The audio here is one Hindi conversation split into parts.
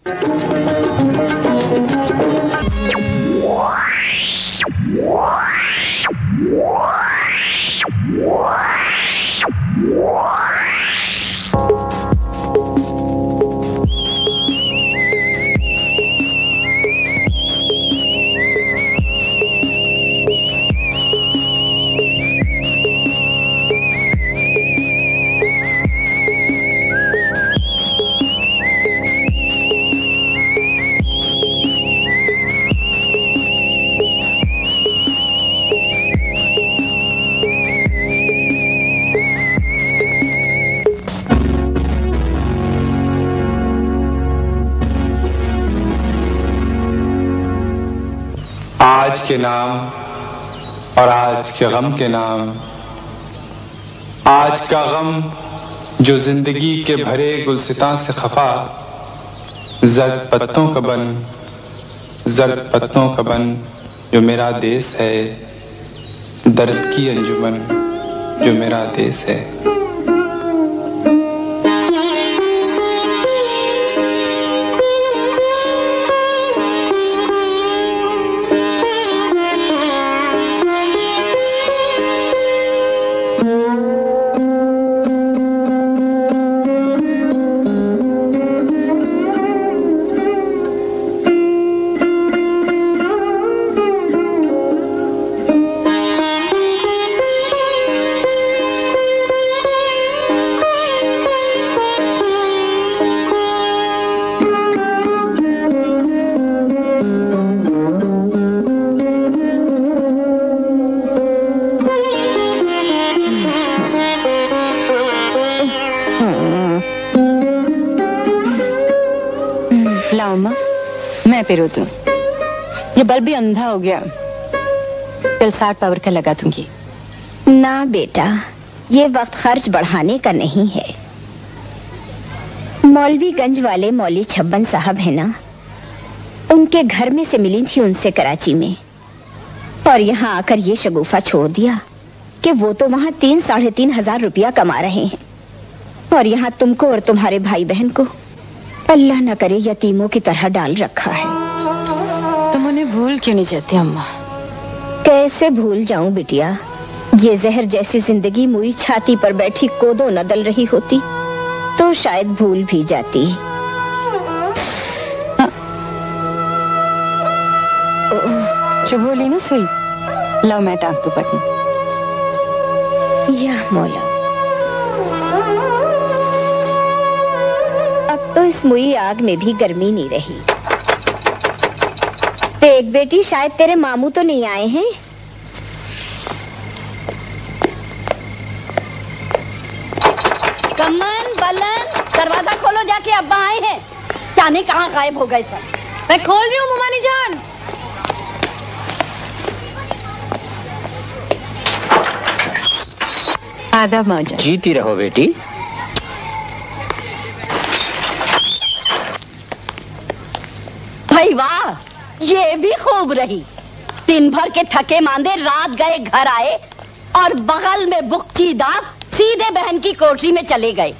आज के नाम और आज के गम के नाम। आज का गम जो जिंदगी के भरे गुलसितां से खफा, जर्द पत्तों का बन, जर्द पत्तों का बन जो मेरा देश है, दर्द की अंजुमन जो मेरा देश है। मैं पिरो दूं। ये बल्ब भी अंधा हो गया, कल 60 पावर का लगा दूंगी। ना बेटा, ये वक्त खर्च बढ़ाने का नहीं है। मौलवीगंज वाले मौली छब्बन साहब है ना, उनके घर में से मिली थी उनसे कराची में, और यहाँ आकर ये शगुफा छोड़ दिया कि वो तो वहाँ 3-3.5 हजार रुपया कमा रहे हैं, और यहाँ तुमको और तुम्हारे भाई बहन को अल्लाह न करे यतीमों की तरह डाल रखा है। तुम उन्हें भूल क्यों नहीं चाहती अम्मा? कैसे भूल जाऊं बिटिया? ये जहर जैसी जिंदगी मुई छाती पर बैठी कोदो न दल रही होती तो शायद भूल भी जाती। चुभ होली ना सुई, लो मैं टांग तू पटन। या मौला, तो इस मुई आग में भी गर्मी नहीं रही। देख बेटी, शायद तेरे मामू तो नहीं आए हैं। कमन बलन, दरवाजा खोलो, जाके अब्बा आए हैं। जाने कहाँ गायब हो गए सब। मैं खोल रही हूँ मुमानी जान। आदाब मौजा। जीती रहो बेटी। भाई वाह, ये भी खूब रही। दिन भर के थके मांदे रात गए घर आए और बगल में बुक्ची दांत सीधे बहन की कोठरी में चले गए।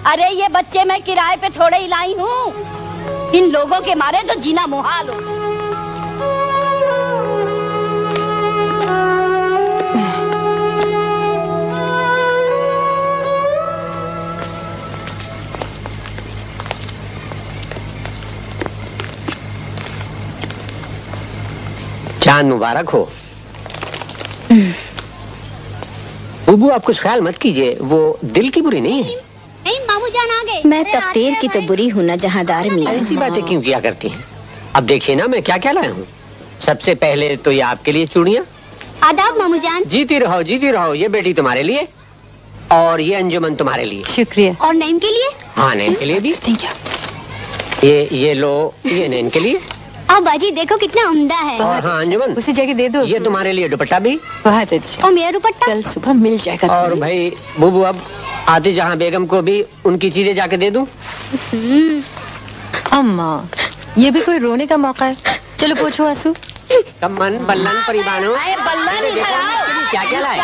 अरे ये बच्चे मैं किराए पे थोड़े ही लाई हूँ, इन लोगों के मारे तो जीना मुहाल हो। चांद मुबारक हो। बुबू, आप कुछ ख्याल मत कीजिए, वो दिल की बुरी नहीं है। नहीं, मामू जान आ गए। मैं तकदीर की तो बुरी हूँ ना जहांदार मियां। ऐसी बातें क्यों किया करती हैं? अब देखिए ना मैं क्या क्या लाया हूँ। सबसे पहले तो ये आपके लिए चूड़ियाँ। आदाब मामू जान। जीती रहो जीती रहो। ये बेटी तुम्हारे लिए, और ये अंजुमन तुम्हारे लिए। शुक्रिया। और नईम के लिए? हाँ, नैन के लिए भी। ये लो, ये नैन के लिए। अब बाजी देखो कितना उम्दा है। और हाँ अंजुमन, उसी जगह दे दो। ये तुम्हारे लिए दुपट्टा भी। बहुत अच्छा। और मेरा दुपट्टा कल सुबह मिल जाएगा। और भाई बुबू, अब आती जहाँ बेगम को भी उनकी चीजें जाके दे दूं। अम्मा, ये भी कोई रोने का मौका है। चलो पोछो आंसू। कमन बल्लन परिवानों, बल्लन इधर आओ। क्या क्या लाए?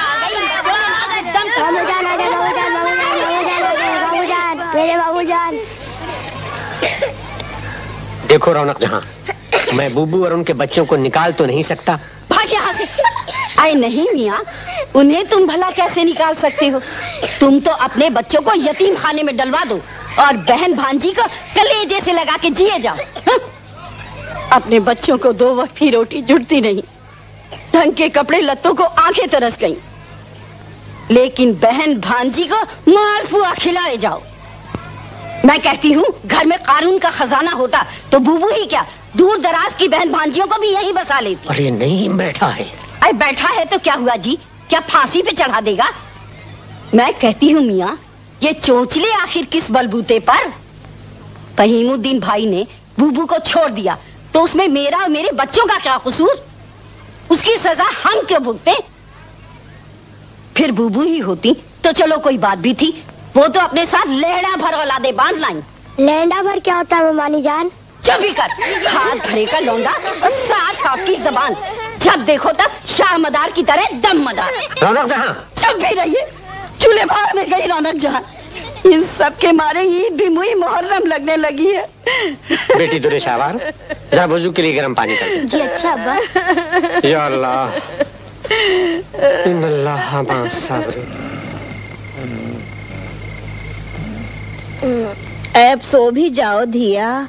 मेरे बाबू जान। देखो रौनक जहां, मैं बुबू और उनके बच्चों को निकाल तो नहीं सकता। भाग यहाँ से। अरे नहीं मियाँ, उन्हें तुम भला कैसे निकाल सकते हो? तुम तो अपने बच्चों को यतीम खाने में डलवा दो और बहन भांजी को कलेजे से लगा के जिए जाओ। हाँ? अपने बच्चों को 2 वक्त की रोटी जुड़ती नहीं, ढंग के कपड़े लत्तों को आंखें तरस गईं, लेकिन बहन भांजी को मालपुआ खिलाए जाओ। मैं कहती हूँ घर में कानून का खजाना होता तो बुबू ही क्या, दूर दराज की बहन भांजियों को भी यही बसा लेती। अरे नहीं, बैठा है। अरे बैठा है तो क्या हुआ जी, क्या फांसी पे चढ़ा देगा? मैं कहती हूँ मियाँ, ये चोचले आखिर किस बलबूते पर? फहीमुद्दीन भाई ने बुबू को छोड़ दिया तो उसमें मेरा और मेरे बच्चों का क्या कसूर? उसकी सजा हम क्यों भुगते? फिर बुबू ही होती तो चलो कोई बात भी थी, वो तो अपने साथ लेहड़ा भर औलादे बांध लाई। लेंडा भर क्या होता है मानी जान? चुप ही कर, हाथ भरे का लौंडा और साथ आपकी जबान, जब देखो तब शाह मदार की तरह दम मदार। रौनक जहां, चुप भी रहिए, चूल्हे भाड़ में गई रौनक जहां। इन सब के मारे ईद भी मुई मुहर्रम लगने लगी है। बेटी दुरे शाहवार, जरा वजू के लिए गर्म पानी कर दे। जी अच्छा अब्बा। या अल्लाह, इन्नल्लाह माअस साबिरीन। अब सो भी जाओ धिया।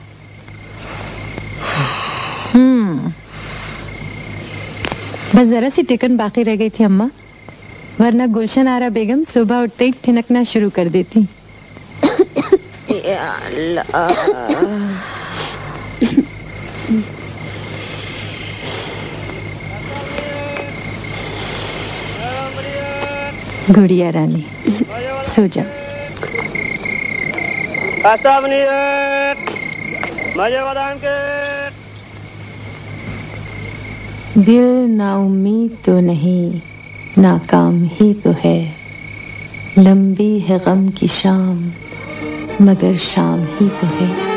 बस जरा सी टिकन बाकी रह गई थी अम्मा, वरना गुलशन आरा बेगम सुबह उठते ही ठिनकना शुरू कर देती। या अल्लाह। गुड़िया रानी सो जा। दिल नाउम्मीद तो नहीं, नाकाम ही तो है। लंबी है गम की शाम, मगर शाम ही तो है।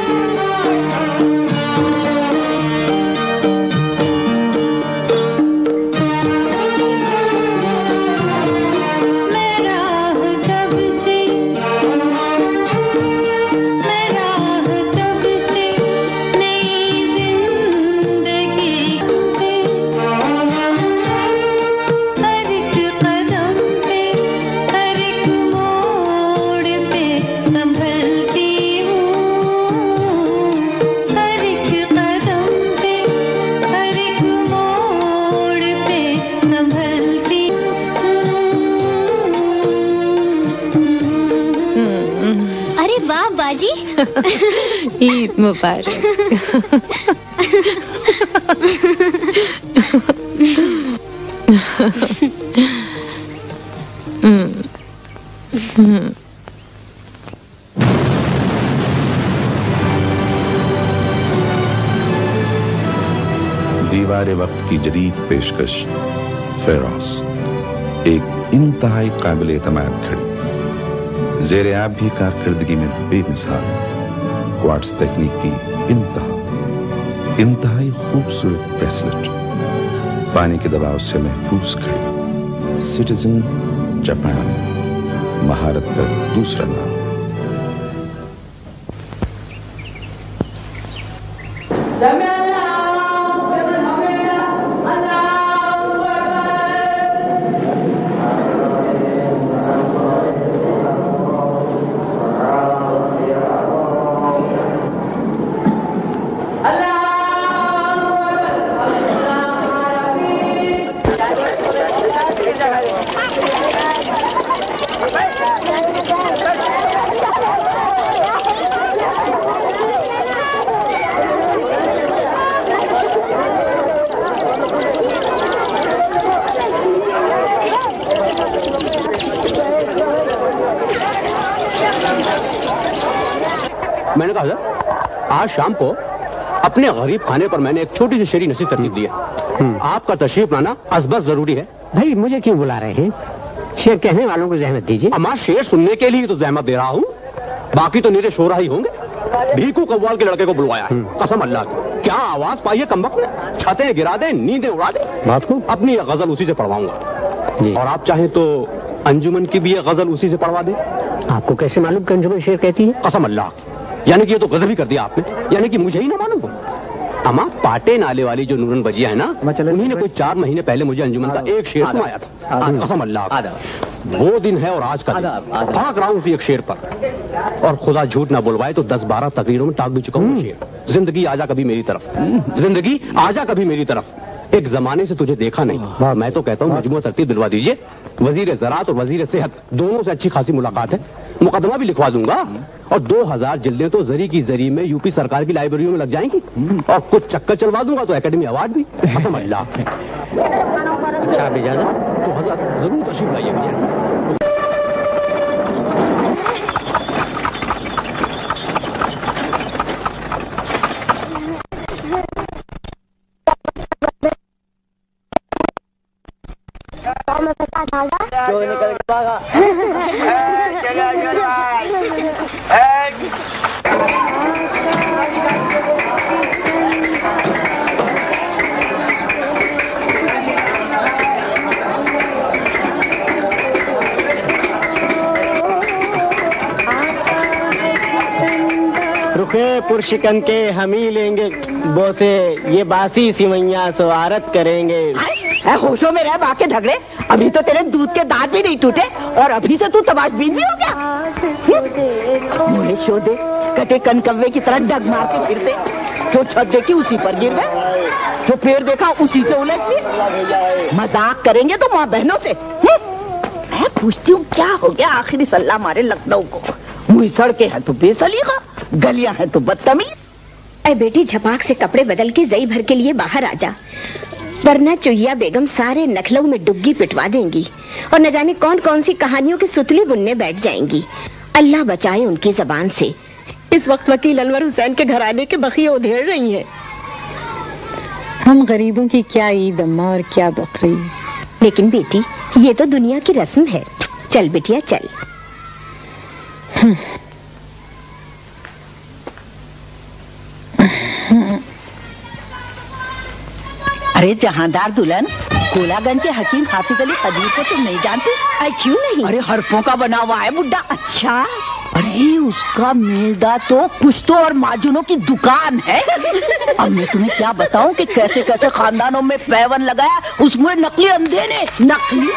ईद मुबारक। दीवारे वक्त की जदीद पेशकश फेरोस, एक इंतहाई काबिल एतमाद घड़ी, ज़ेरे आब भी कारकर्दगी में बेमिसाल, क्वार्ट्ज तकनीक की इंतहाई खूबसूरत ब्रेसलेट, पानी के दबाव से महफूज घड़ी, सिटीजन जापान, महारत का दूसरा नाम। मैंने कहा आज शाम को अपने गरीब खाने पर मैंने एक छोटी सी शेरी नसीहत तरतीब दी है। आपका तशरीफ लाना असबस जरूरी है। भाई मुझे क्यों बुला रहे हैं? शेर कहने वालों को जहमत दीजिए। अम्मा शेर सुनने के लिए तो जहमत दे रहा हूँ, बाकी तो निरे शोरा ही होंगे। भीखू कव्वाल के लड़के को बुलवाया है, कसम अल्लाह की। क्या आवाज पाई है कमबख्त ने, छतें गिरा दे, नींदें उड़ा दे। बात को अपनी ये गजल उसी से पढ़वाऊंगा, और आप चाहें तो अंजुमन की भी ये गजल उसी से पढ़वा दे। आपको कैसे मालूम कि अंजुमन शेर कहती है? कसम अल्लाह की, यानी कि ये तो गजब ही कर दिया आपने, यानी कि मुझे ही ना मालूम हो। अमा पाटे नाले वाली जो नूरन बजिया है ना, उन्हीं ने कोई 4 महीने पहले मुझे अंजुमन का एक शेर सुनाया था। कसम अल्लाह, वो दिन है और आज का भाग रहा हूँ एक शेर पर, और खुदा झूठ ना बुलवाए तो 10-12 तकरीरों में टाक भी चुका हूँ शेर। जिंदगी आजा कभी मेरी तरफ, जिंदगी आजा कभी मेरी तरफ। एक जमाने से तुझे देखा नहीं, मैं तो कहता हूँ मजमूआ तरतीब दिलवा दीजिए। वजीर ज़राअत और वजीर सेहत दोनों से अच्छी खासी मुलाकात है, मुकदमा भी लिखवा दूंगा, और 2000 जिल्दें तो जरी की जरी में यूपी सरकार की लाइब्रेरियों में लग जाएंगी, और कुछ चक्कर चलवा दूंगा तो एकेडमी अवार्ड भी। कसम अल्लाह। अच्छा भेजा तो हज़रत जरूर तशरीफ लाइए। क्यों निकल के भागा? रुखे पुरशिकन के हम ही लेंगे बोसे, ये बासी सिवैया स्वारत करेंगे। होशों में रह बाके झगड़े, अभी तो तेरे दूध के दांत भी नहीं टूटे और अभी से तू तमाशबीन भी हो गया। मुझे शो दे, कटे कनकव्वे की तरह डग मार के फिरते, जो छत देखी उसी पर गिर गए, जो पेड़ देखा उसी से उलझ गए। मजाक करेंगे तो माँ बहनों से। मैं पूछती हूँ क्या हो गया आखिरी सल्ला हमारे लखनऊ को? मुँह सड़कें हैं तो बेसलीका, गलियां हैं तो बदतमीज। ऐ बेटी झपाक से कपड़े बदल के जई भर के लिए बाहर आ जा, वरना चुहिया बेगम सारे नखलऊ में डुग्गी पिटवा देंगी और न जाने कौन कौन सी कहानियों की सुतली बुनने बैठ जाएंगी। अल्लाह बचाए उनकी जबान से। इस वक्त वकील अनवर हुसैन के घराने के बखिए उधेड़ रही हैं। हम गरीबों की क्या ईद अम्मा और क्या बकरी। लेकिन बेटी ये तो दुनिया की रस्म है। चल बिटिया चल। अरे जहांदार दुल्हन, कोलागंज के हकीम हाफिज अली कदीर को तुम नहीं जानती? क्यों नहीं? अरे हरफों का बना हुआ है बुड्ढा। अच्छा, अरे उसका मिलदा तो कुछ तो और माजुनों की दुकान है। अब मैं तुम्हें क्या बताऊं कि कैसे कैसे खानदानों में पैवन लगाया उसमें नकली अंधे ने। नकली?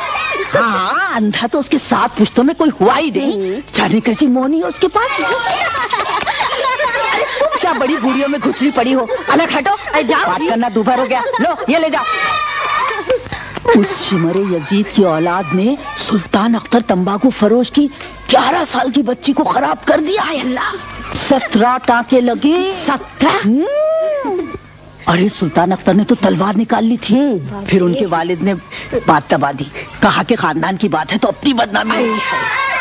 हाँ, अंधा तो उसके 7 पुश्तों में कोई हुआ ही नहीं। जाने कैसी मोहनी है उसके पास। अरे तुम क्या बड़ी बूढ़ियों में घुसरी पड़ी हो? अलग हटो। जाओ, बात करना दूभर हो गया। लो ये ले जाओ। उस शिमरे यजीद की औलाद ने सुल्तान अख्तर तंबाकू फरोश की 11 साल की बच्ची को खराब कर दिया है। अल्लाह, 17 टांके लगे। 17? अरे सुल्तान अख्तर ने तो तलवार निकाल ली थी, फिर उनके वालिद ने बात दबा दी, कहा कि खानदान की बात है तो अपनी बदनामी।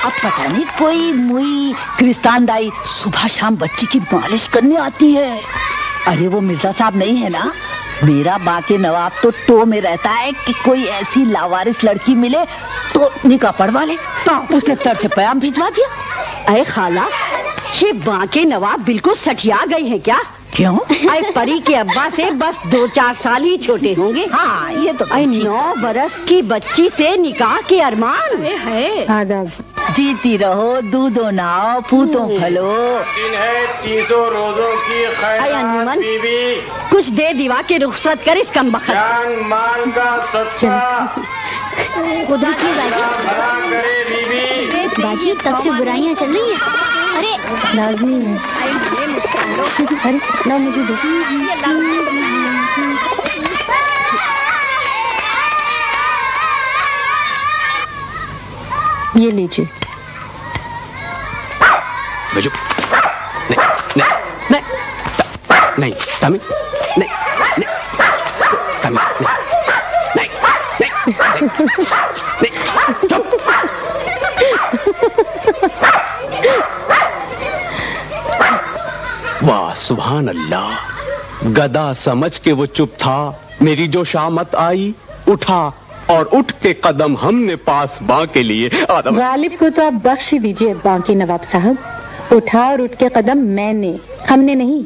अब पता नहीं कोई मुई क्रिस्तान दाई सुबह शाम बच्ची की मालिश करने आती है। अरे वो मिर्जा साहब नहीं है ना, मेरा बाके नवाब तो टो में रहता है कि कोई ऐसी लावारिस लड़की मिले तो निकाह पढ़वा ले। तो उसने तर से पैगाम भिजवा दिया। अरे खाला, ये बाके नवाब बिल्कुल सठिया गए हैं क्या? क्यों? अरे परी के अब्बा से बस 2-4 साल ही छोटे होंगे। हाँ ये तो। 9 बरस की बच्ची से निकाह के अरमान है। आदाब। जीती रहो, दूधो नाओ, पूतो फलो। दिन है 300 रोजों की खैरात बीबी, कुछ दे दिवा के रुखसत कर इस कम बखत। जान माल का सत्ता खुदा की बाजी। करे बीबी। बाजी तब से बुराइयां चल रही है। अरे लाजमी है। अरे ना मुझे दो। ये लीजिए। भेजो। नहीं नहीं नहीं नहीं तमी नहीं नहीं तमी नहीं नहीं नहीं चुप। वाह सुभान अल्लाह, गदा समझ के वो चुप था, मेरी जो शामत आई उठा और उठ के कदम हमने पास बां के लिए। गालिब को तो आप बख्श दीजिए बाकी नवाब साहब। उठा और उठ के कदम मैंने, हमने नहीं।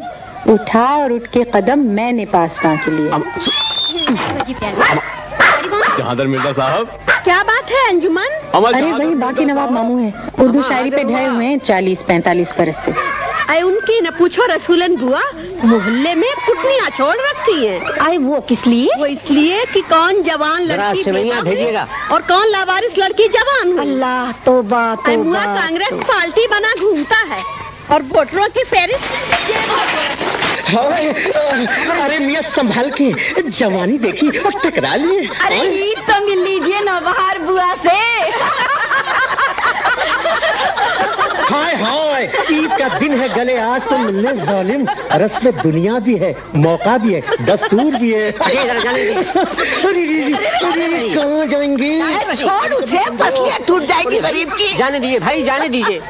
उठा और उठ के कदम मैंने पास बां के लिए। जहांदर मिर्जा साहब। क्या बात है अंजुमन? अरे वही बाकी नवाब मामू हैं, उर्दू शायरी पे ढहे हुए हैं 40-45 बरस से। अरे उनकी न पूछो रसूलन बुआ, मोहल्ले में कुटनियाँ छोड़ रखी हैं। अरे वो किस लिए? वो इसलिए कि कौन जवान लड़की सेवइयां भेजिएगा और कौन लावारिस लड़की जवान हुई। अल्लाह तौबा तौबा। कांग्रेस पार्टी बना घूमता है और वोटरों की फहरिस्त। अरे मियाँ संभाल के, जवानी देखी और टकरा लिए। अरे ईद तो मिल लीजिए नौबहार बुआ से। हाय हाय, ईद का दिन है, गले आज तो मिलने जालिम। रस्म दुनिया भी है, मौका भी है, दस्तूर भी है। अरे कहाँ जाएंगे? छोड़ उसे, फसलियाँ टूट जाएगी गरीब की। जाने दीजिए भाई, जाने दीजिए।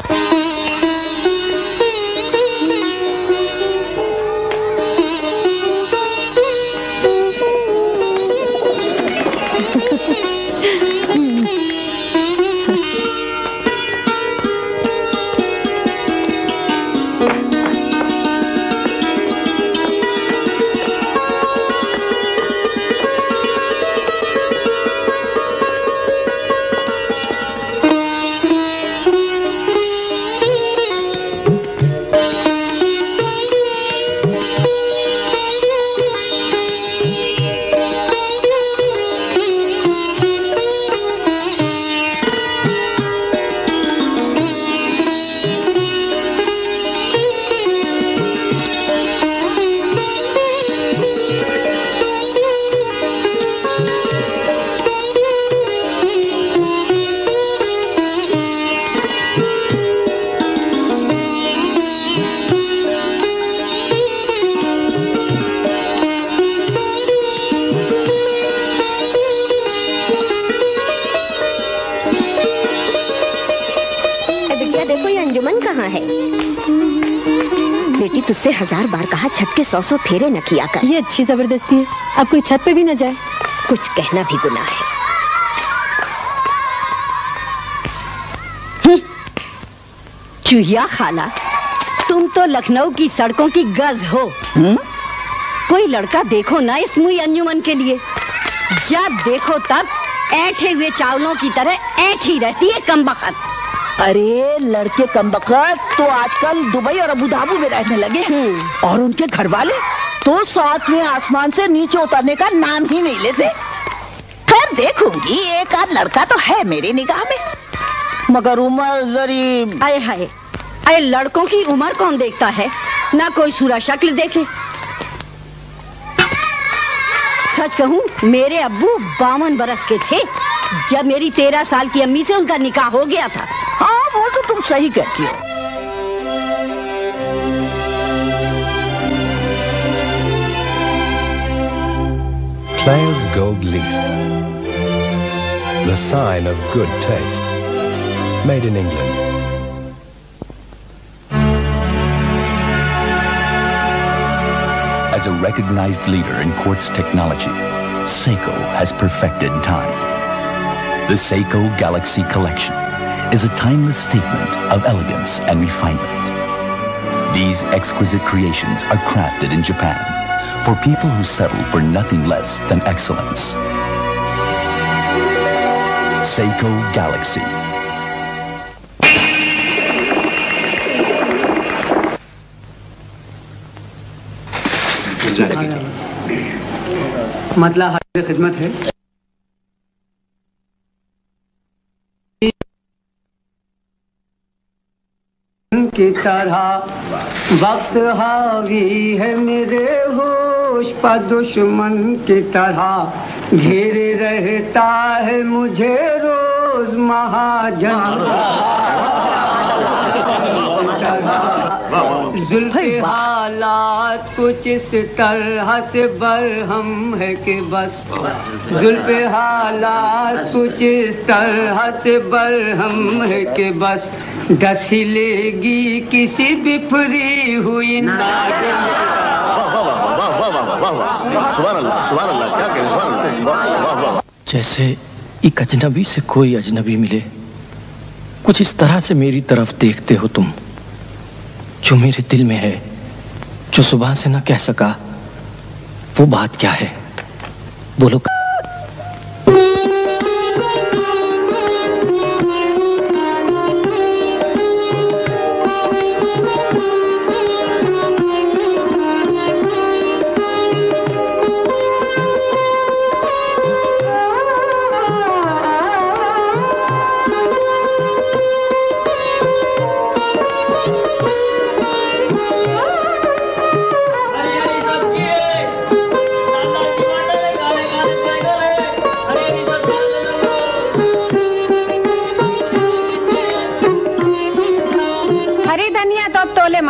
बेटी तुझसे 1000 बार कहा छत के 100 फेरे न किया कर। ये अच्छी जबरदस्ती है, अब कोई छत पे भी न जाए। कुछ कहना भी गुनाह है। चूहिया खाला, तुम तो लखनऊ की सड़कों की गज हो। कोई लड़का देखो ना इस मुई अंजुमन के लिए, जब देखो तब ऐठे हुए चावलों की तरह ऐठी रहती है कमबख्त। अरे लड़के कमबख्त तो आजकल दुबई और अबू धाबी में रहने लगे हैं और उनके घर वाले तो 7वें आसमान से नीचे उतरने का नाम ही नहीं लेते। खैर देखूंगी, एक आध लड़का तो है मेरी निगाह में, मगर उम्र जरी। आए हाय, अरे लड़कों की उम्र कौन देखता है, ना कोई सूरत शक्ल देखे। सच कहूँ मेरे अब्बू 52 बरस के थे जब मेरी 13 साल की अम्मी से उनका निकाह हो गया था। हाँ वो तो तुम सही कहती हो। Claire's Gold Leaf, the sign of good taste, made in England. As a recognized leader in quartz technology, Seiko has perfected time. The Seiko Galaxy Collection is a timeless statement of elegance and refinement. These exquisite creations are crafted in Japan for people who settle for nothing less than excellence. Seiko Galaxy. मतलब हाजिर खिदमत है। की तरह वक्त हावी है मेरे होश पर, दुश्मन की तरह घेरे रहता है मुझे रोज महाजन। जुल्फ़े हालात कुछ इस तरह से बरहम है कि बस, जुल्फ़े हालात कुछ इस तरह से बरहम है कि बस, डस हिलेगी किसी बिफरी हुई जैसे एक अजनबी से कोई अजनबी मिले, कुछ इस तरह से मेरी तरफ देखते हो तुम। जो मेरे दिल में है, जो सुबह से न कह सका, वो बात क्या है बोलो।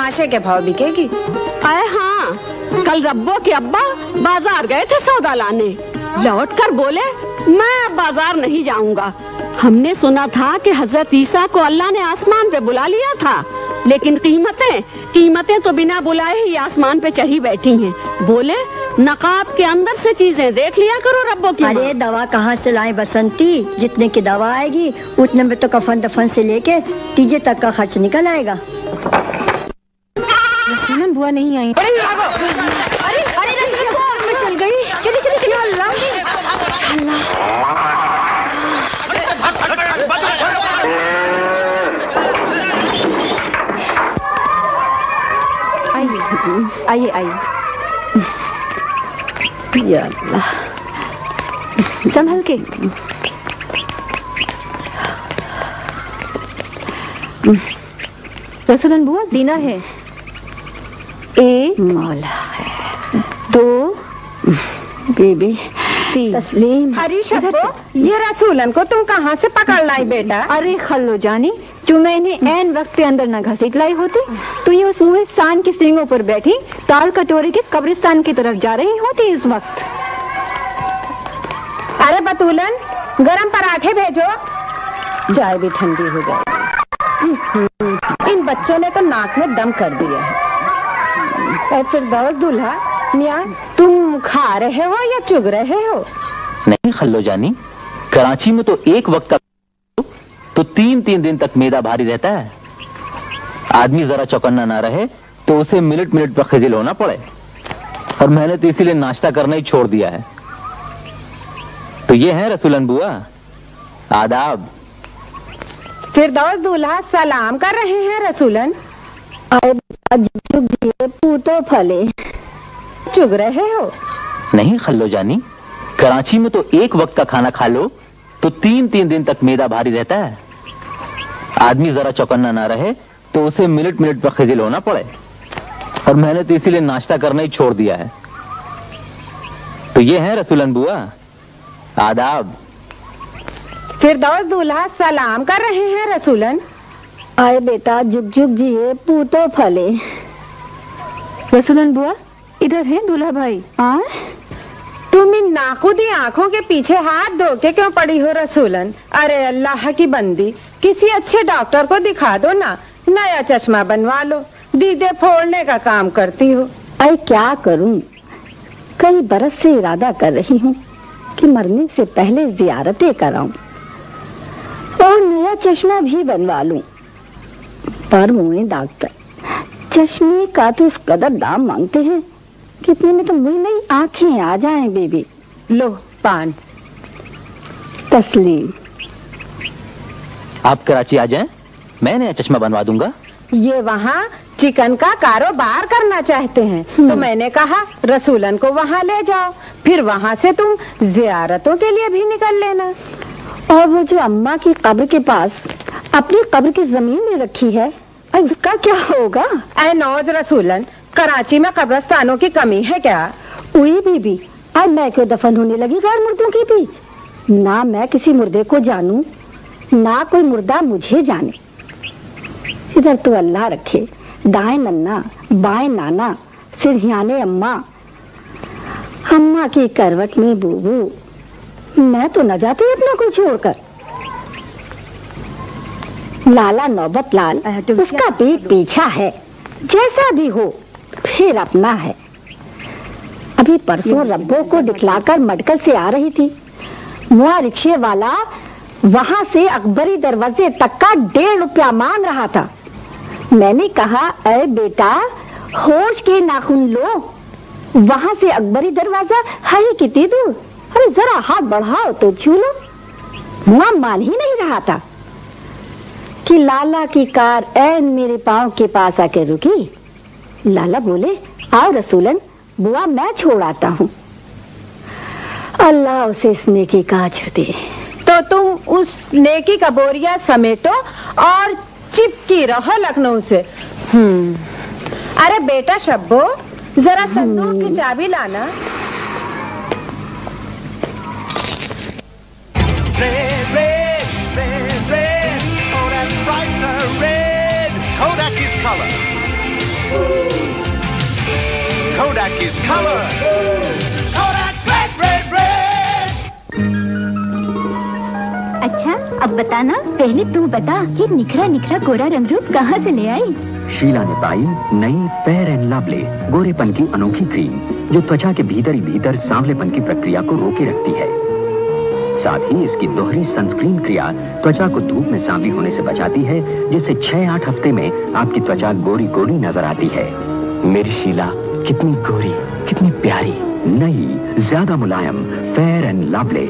तमाशे के भाव बिकेगी। अरे हाँ, कल रब्बो के अब्बा बाजार गए थे सौदा लाने, लौट कर बोले मैं अब बाजार नहीं जाऊंगा। हमने सुना था कि हजरत ईसा को अल्लाह ने आसमान पे बुला लिया था, लेकिन कीमतें तो बिना बुलाए ही आसमान पे चढ़ी बैठी हैं। बोले नकाब के अंदर से चीजें देख लिया करो रब्बो की। अरे दवा कहाँ से लाए बसंती, जितने की दवा आएगी उतने में तो कफन दफन से लेके तीजे तक का खर्च निकल आएगा। रसूलन बुआ नहीं आई। अरे रसूलन बुआ मैं चल गई। चली चली चली अल्लाह आइए आइए। या अल्लाह, संभल के। रसूलन बुआ जीना है। 1 मौला है, 2 बीबी, 3 तस्लीम। अरे शब्बो, ये रसूलन को तुम कहाँ से पकड़ लाई बेटा? अरे खल्लो जानी, जो मैंने ऐन वक्त पे अंदर न घसीट लाई होती तो ये उस मुँह सान के सींगों पर बैठी ताल कटोरे के कब्रिस्तान की तरफ जा रही होती इस वक्त। अरे बतूलन, गरम पराठे भेजो, चाय भी ठंडी हो जाएगी। इन बच्चों ने तो नाक में दम कर दिया है। फिरदौस दूल्हा मियाँ, तुम खा रहे हो या चुग रहे हो? नहीं खल्लो जानी, कराची में तो एक वक्त का तो 3-3 दिन तक मैदा भारी रहता है। आदमी जरा चौकन्ना ना रहे तो उसे मिनट मिनट पर खिजिल होना पड़े, और मैंने तो इसीलिए नाश्ता करना ही छोड़ दिया है। तो ये है रसूलन बुआ, आदाब। फिरदौस दूल्हा सलाम कर रहे हैं रसूलन। पूतो फले, चुग रहे हो? नहीं खल्लो जानी, कराची में तो एक वक्त का खाना खा लो तो 3-3 दिन तक मैदा भारी रहता है। आदमी जरा चौकन्ना ना रहे तो उसे मिनट मिनट पर खिजिल होना पड़े, और मैंने तो इसीलिए नाश्ता करना ही छोड़ दिया है। तो ये है रसूलन बुआ, आदाब। फिरदौस दूल्हा सलाम कर रहे हैं रसूलन। आए बेटा, जुग जुग जिए पूतो फले। रसूलन बुआ इधर है दूल्हा भाई। तुम इन नाखुदी आंखों के पीछे हाथ धो के क्यों पड़ी हो रसूलन? अरे अल्लाह की बंदी, किसी अच्छे डॉक्टर को दिखा दो ना, नया चश्मा बनवा लो, दीदे फोड़ने का काम करती हो। अरे क्या करूं, कई बरस से इरादा कर रही हूँ कि मरने से पहले जियारतें कराऊं और नया चश्मा भी बनवा लूं, पर मुझे डॉक्टर चश्मे का तो इस कदर दाम मांगते हैं कितने में तो मुझे नई आंखें आ जाएं। बेबी लो पान। तस्लीम, आप कराची आ जाएं, मैं नया चश्मा बनवा दूंगा। ये वहाँ चिकन का कारोबार करना चाहते हैं, तो मैंने कहा रसूलन को वहाँ ले जाओ, फिर वहाँ से तुम जियारतों के लिए भी निकल लेना। और वो जो अम्मा की कब्र के पास अपनी कब्र की जमीन में रखी है, उसका क्या होगा? ऐ नौज रसूलन, कराची में कब्रिस्तानों की कमी है क्या? वही बीबी, आज मैं क्यों दफन होने लगी गैर मुर्दों के बीच? ना मैं किसी मुर्दे को जानूं, ना कोई मुर्दा मुझे जाने। इधर तो अल्लाह रखे, दाएं नन्ना बाएं नाना, सिरहियाने अम्मा, अम्मा की करवट में बूबू, मैं तो न जाती अपना को छोड़कर। लाला नौबत लाल, उसका पेट पीछा है, जैसा भी हो फिर अपना है। अभी परसों रब्बो को दिखलाकर मडकल से आ रही थी, मुआ रिक्शे वाला वहां से अकबरी दरवाजे तक का 1.5 रुपया मांग रहा था। मैंने कहा, अरे बेटा होश के नाखून लो, वहां से अकबरी दरवाजा है ही कितनी दूर, अरे जरा हाथ बढ़ाओ तो छू लो। मुआ मान ही नहीं रहा था कि लाला की कार ऐन मेरे पांव के पास आके रुकी। लाला बोले, आओ रसूलन, बुआ मैं छोड़ आता हूँ। अल्लाह उसे इस नेकी का अजर दे। तो तुम उस नेकी का बोरिया समेटो और चिपकी रहो लखनऊ से। अरे बेटा शब्बो, जरा संदूक की चाबी लाना। Red, red, red, red, Kodak brighter red. Kodak is color. Kodak is color. Kodak red, red, red. अच्छा अब बताना, पहले तू बता, ये निखरा निखरा गोरा रंग रूप कहाँ से ले आई? शीला ने पाई नई फेयर एंड लवली गोरेपन की अनोखी क्रीम, जो त्वचा के भीतर ही भीतर सांवलेपन की प्रक्रिया को रोके रखती है। साथ ही इसकी दोहरी सनस्क्रीन क्रिया त्वचा को धूप में सांवली होने से बचाती है, जिससे 6-8 हफ्ते में आपकी त्वचा गोरी गोरी नजर आती है। मेरी शीला कितनी गोरी, कितनी प्यारी। नई ज्यादा मुलायम फेयर एंड लवली।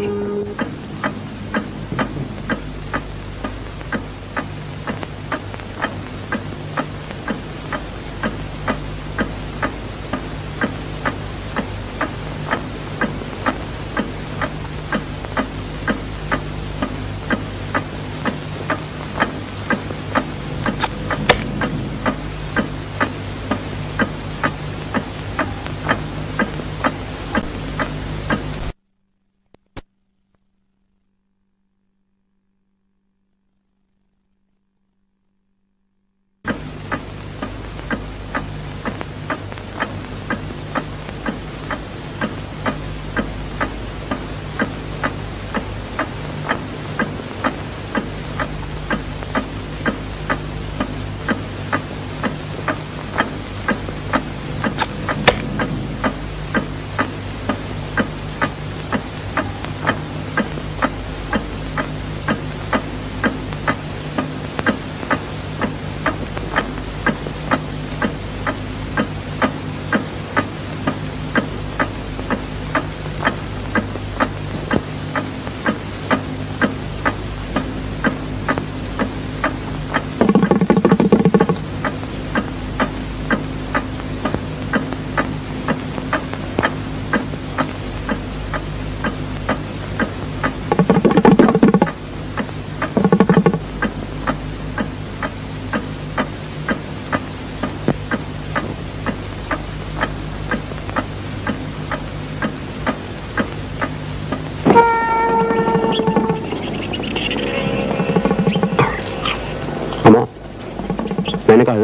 मैंने कहा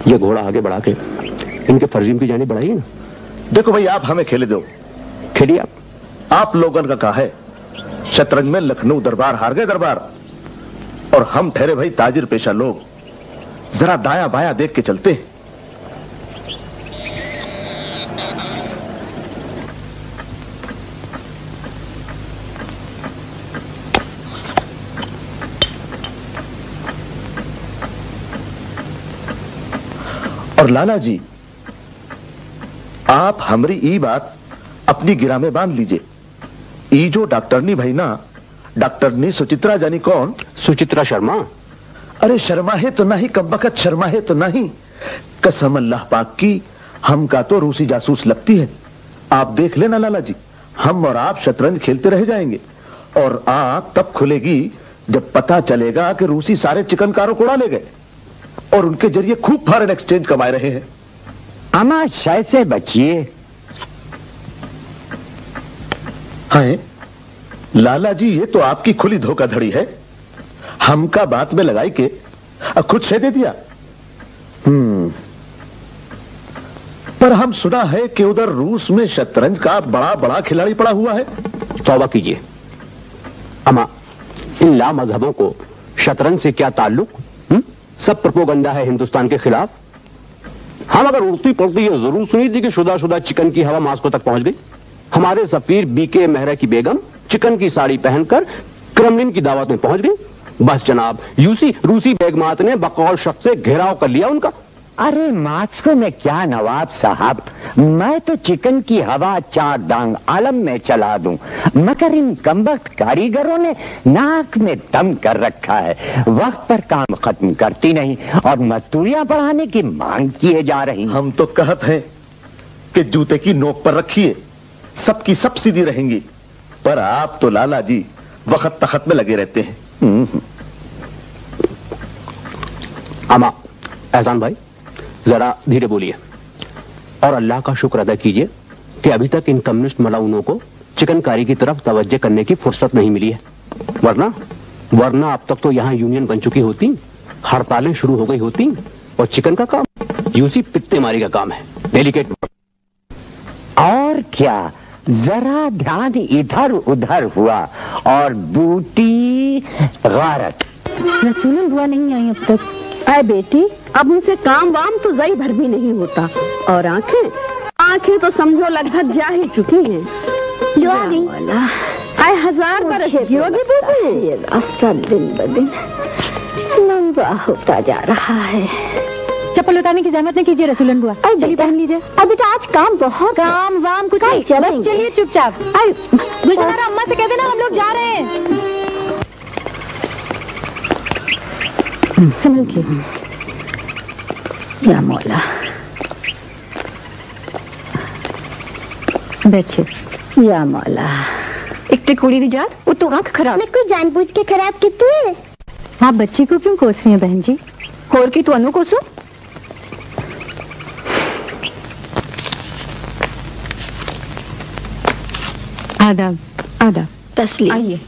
ये घोड़ा आगे बढ़ा के इनके फर्जीम की जानिब बढ़ाइए ना। देखो भाई, आप हमें खेले दो। खेलिए आप लोगन का कहा है शतरंज में लखनऊ दरबार हार गए दरबार, और हम ठहरे भाई ताजिर पेशा लोग, जरा दाया बाया देख के चलते हैं। और लाला जी, आप हमारी ई बात अपनी गिरा में बांध लीजिए। ई जो डॉक्टरनी भाई ना, डॉक्टरनी सुचित्रा जानी कौन? सुचित्रा शर्मा। अरे शर्मा है तो नहीं, कमबख्त शर्मा है तो नहीं। कसम अल्लाह पाक की, हमका तो रूसी जासूस लगती है। आप देख लेना लाला जी, हम और आप शतरंज खेलते रह जाएंगे, और आंख तब खुलेगी जब पता चलेगा कि रूसी सारे चिकनकारों को उड़ा ले गए और उनके जरिए खूब फॉरेन एक्सचेंज कमा रहे हैं। अमा शायद से बचिए। हाँ लाला जी, ये तो आपकी खुली धोखाधड़ी है। हमका बात में लगाई के खुद से दे दिया। पर हम सुना है कि उधर रूस में शतरंज का बड़ा बड़ा खिलाड़ी पड़ा हुआ है। तौबा कीजिए अमा, इन ला मजहबों को शतरंज से क्या ताल्लुक? सब प्रोपोगंडा है हिंदुस्तान के खिलाफ। हम अगर उड़ती पड़ती ये जरूर सुनी थी कि शुदा चिकन की हवा मास्को तक पहुंच गई। हमारे सफीर बीके मेहरा की बेगम चिकन की साड़ी पहनकर क्रेमलिन की दावत में पहुंच गई। बस जनाब, रूसी बेगमात ने बकौल शख्स से घेराव कर लिया उनका। अरे मास्को में क्या नवाब साहब, मैं तो चिकन की हवा 4 दांग आलम में चला दूं, मगर इन कमबख्त कारीगरों ने नाक में दम कर रखा है। वक्त पर काम खत्म करती नहीं और मजदूरियां बढ़ाने की मांग किए जा रही। हम तो कहत हैं कि जूते की नोक पर रखिए, सबकी सब सीधी रहेंगी। पर आप तो लाला जी वक्त तखत में लगे रहते हैं। अमा, एहसान भाई जरा धीरे बोलिए और अल्लाह का शुक्र अदा कीजिए कि अभी तक इन कम्युनिस्ट मलाउनों को चिकनकारी की तरफ तवज्जो करने की फुर्सत नहीं मिली है। वरना अब तक तो यहां यूनियन बन चुकी होती, हड़तालें शुरू हो गई होती और चिकन का काम यूसी पित्ते मारी का काम है, डेलिकेट। और क्या, जरा ध्यान इधर उधर हुआ और बूटी गारत। रसूलन बुआ नहीं आई अब तक। आए बेटी, अब उनसे काम वाम तो जई भर भी नहीं होता, और आंखें तो समझो लगभग जा ही चुकी हैं। लो आ गई। आए 1000 बरस जियोगी बूबू। ये रास्ता दिन ब दिन लंबा होता जा रहा है। चप्पल उतारने की जहमत नहीं कीजिए रसूलन बुआ, चलिए पहन लीजिए। अभी तो आज काम बहुत, काम वाम कुछ नहीं, बस चलिए चुपचाप। गुलशनारा अम्मा से कह देना हम लोग जा रहे हैं। संभल के। या मौला, बैठिए। या मौला, इतनी कुड़ी दी जात, वो तो आंख खराब। मैं कोई जानबूझ के खराब कितू है। आप बच्ची को क्यों कोस रही हैं बहन जी? होर की तो अनु कोसो। आदाब। आदाब। तस्लीम। आइए,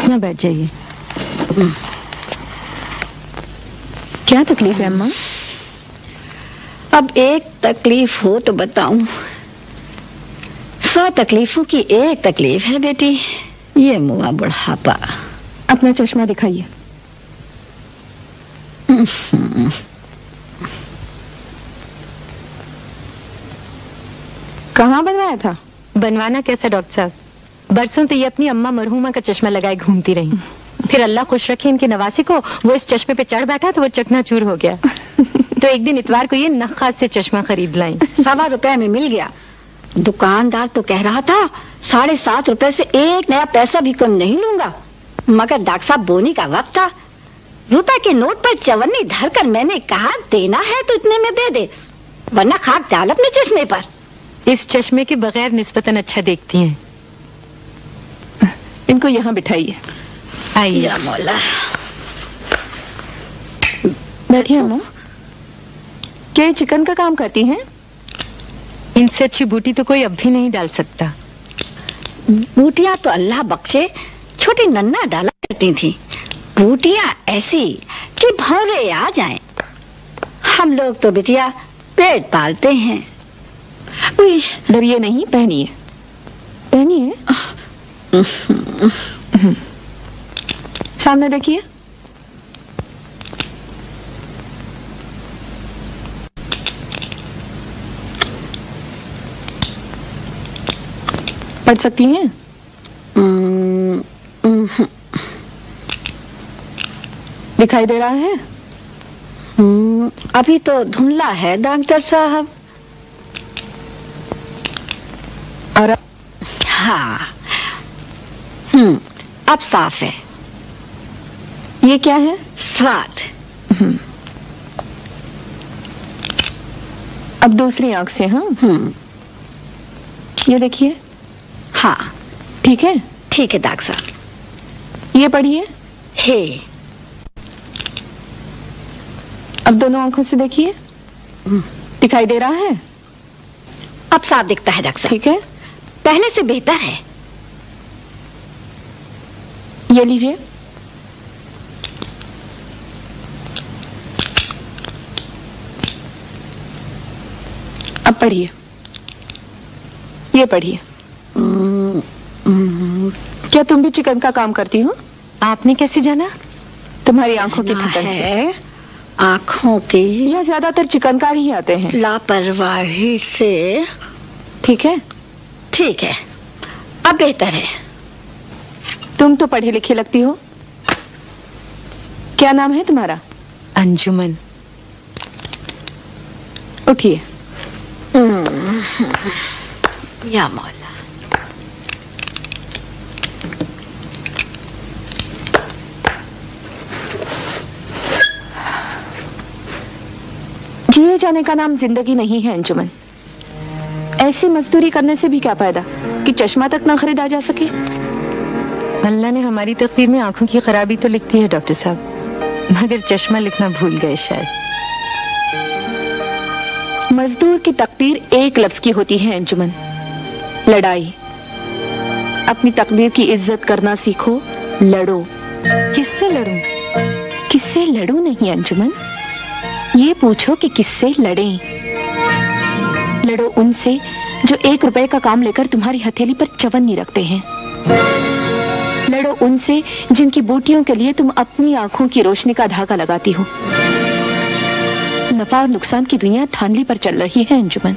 ना बैठ जाइए। क्या तकलीफ है अम्मा? अब एक तकलीफ हो तो बताऊं, 100 तकलीफों की एक तकलीफ है बेटी, ये मुआ बुढ़ापा। अपना चश्मा दिखाइए। कहाँ बनवाया था? बनवाना कैसा डॉक्टर साहब, बरसों तो ये अपनी अम्मा मरहूमा का चश्मा लगाए घूमती रही। फिर अल्लाह खुश रखे इनके नवासी को, वो इस चश्मे पे चढ़ बैठा तो वो चकनाचूर हो गया। तो एक दिन इतवार को ये नक्काश से चश्मा खरीद लाई। 1.25 रुपए में मिल गया। दुकानदार तो कह रहा था 7.5 रुपए से एक नया पैसा भी कम नहीं लूंगा, मगर डॉक्टर साहब बोनी का वक्त था। रुपए के नोट पर चवन्नी धरकर मैंने कहा देना है तो इतने में दे दे, वरना खाक डाल अपने चश्मे पर। इस चश्मे के बगैर निस्बतन अच्छा देखती हैं। इनको यहाँ बिठाइए। आइए। या मौला, बैठिए अम्मा। क्या ये चिकन का काम करती हैं? इनसे अच्छी बूटी तो कोई अब भी नहीं डाल सकता। बूटियां तो अल्लाह बख्शे छोटी नन्ना डाला करती थी, बूटियां ऐसी कि भौरे आ जाएं। हम लोग तो बिटिया पेट पालते हैं। डरिए नहीं, पहनिए पहनिए। सामने देखिए। पढ़ सकती हैं? दिखाई दे रहा है? अभी तो धुंधला है डॉक्टर साहब। और हाँ, अब साफ है। ये क्या है? स्वाद। अब दूसरी आंख से। हाँ, ये देखिए। हाँ, ठीक है? ठीक है डॉक्टर साहब। ये पढ़िए। हे। अब दोनों आंखों से देखिए। दिखाई दे रहा है? अब साफ दिखता है डॉक्टर साहब। ठीक है, पहले से बेहतर है। ये लीजिए। अब पढ़िए। ये पढ़िए। क्या तुम भी चिकन का काम करती हो? आपने कैसे जाना? तुम्हारी आंखों की थकन से। आंखों की या ज्यादातर चिकनकार ही आते हैं। लापरवाही से। ठीक है? ठीक है, अब बेहतर है। तुम तो पढ़ी लिखी लगती हो। क्या नाम है तुम्हारा? अंजुमन। उठिए। या मौला। जिए जाने का नाम जिंदगी नहीं है अंजुमन। ऐसी मजदूरी करने से भी क्या फायदा कि चश्मा तक ना खरीदा जा सके। अल्लाह ने हमारी तकदीर में आंखों की खराबी तो लिखती है डॉक्टर साहब, मगर चश्मा लिखना भूल गए शायद। मजदूर की तकदीर एक लफ्ज की होती है अंजुमन, लड़ाई। अपनी तकदीर की इज्जत करना सीखो, लड़ो। किससे लड़ूं? किससे लड़ूं नहीं अंजुमन, ये पूछो कि किससे लड़ें। लड़ो उनसे जो 1 रुपए का काम लेकर तुम्हारी हथेली पर चवन्नी रखते हैं। लड़ो उनसे जिनकी बूटियों के लिए तुम अपनी आंखों की रोशनी का धागा लगाती हो। नफा और नुकसान की दुनिया धांधली पर चल रही है अंजुमन।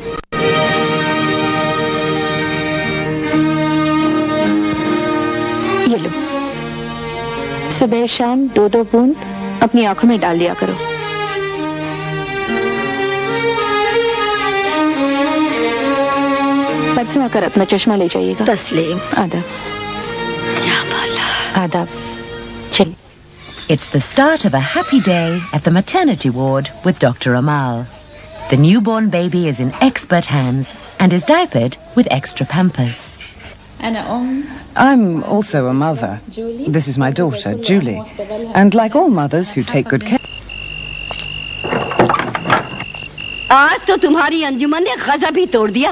ये लो, सुबह शाम 2-2 बूंद अपनी आंखों में डाल लिया करो। परसों आकर अपना चश्मा ले जाइएगा। तस्लीम। आदाब। आदाब। चलिए। It's the start of a happy day at the maternity ward with Dr. Amal. The newborn baby is in expert hands and is diapered with extra pampers. I'm also a mother. This is my daughter, Julie. And like all mothers who take good care... आज तो तुम्हारी अंजुमन ने गजब ही तोड़ दिया।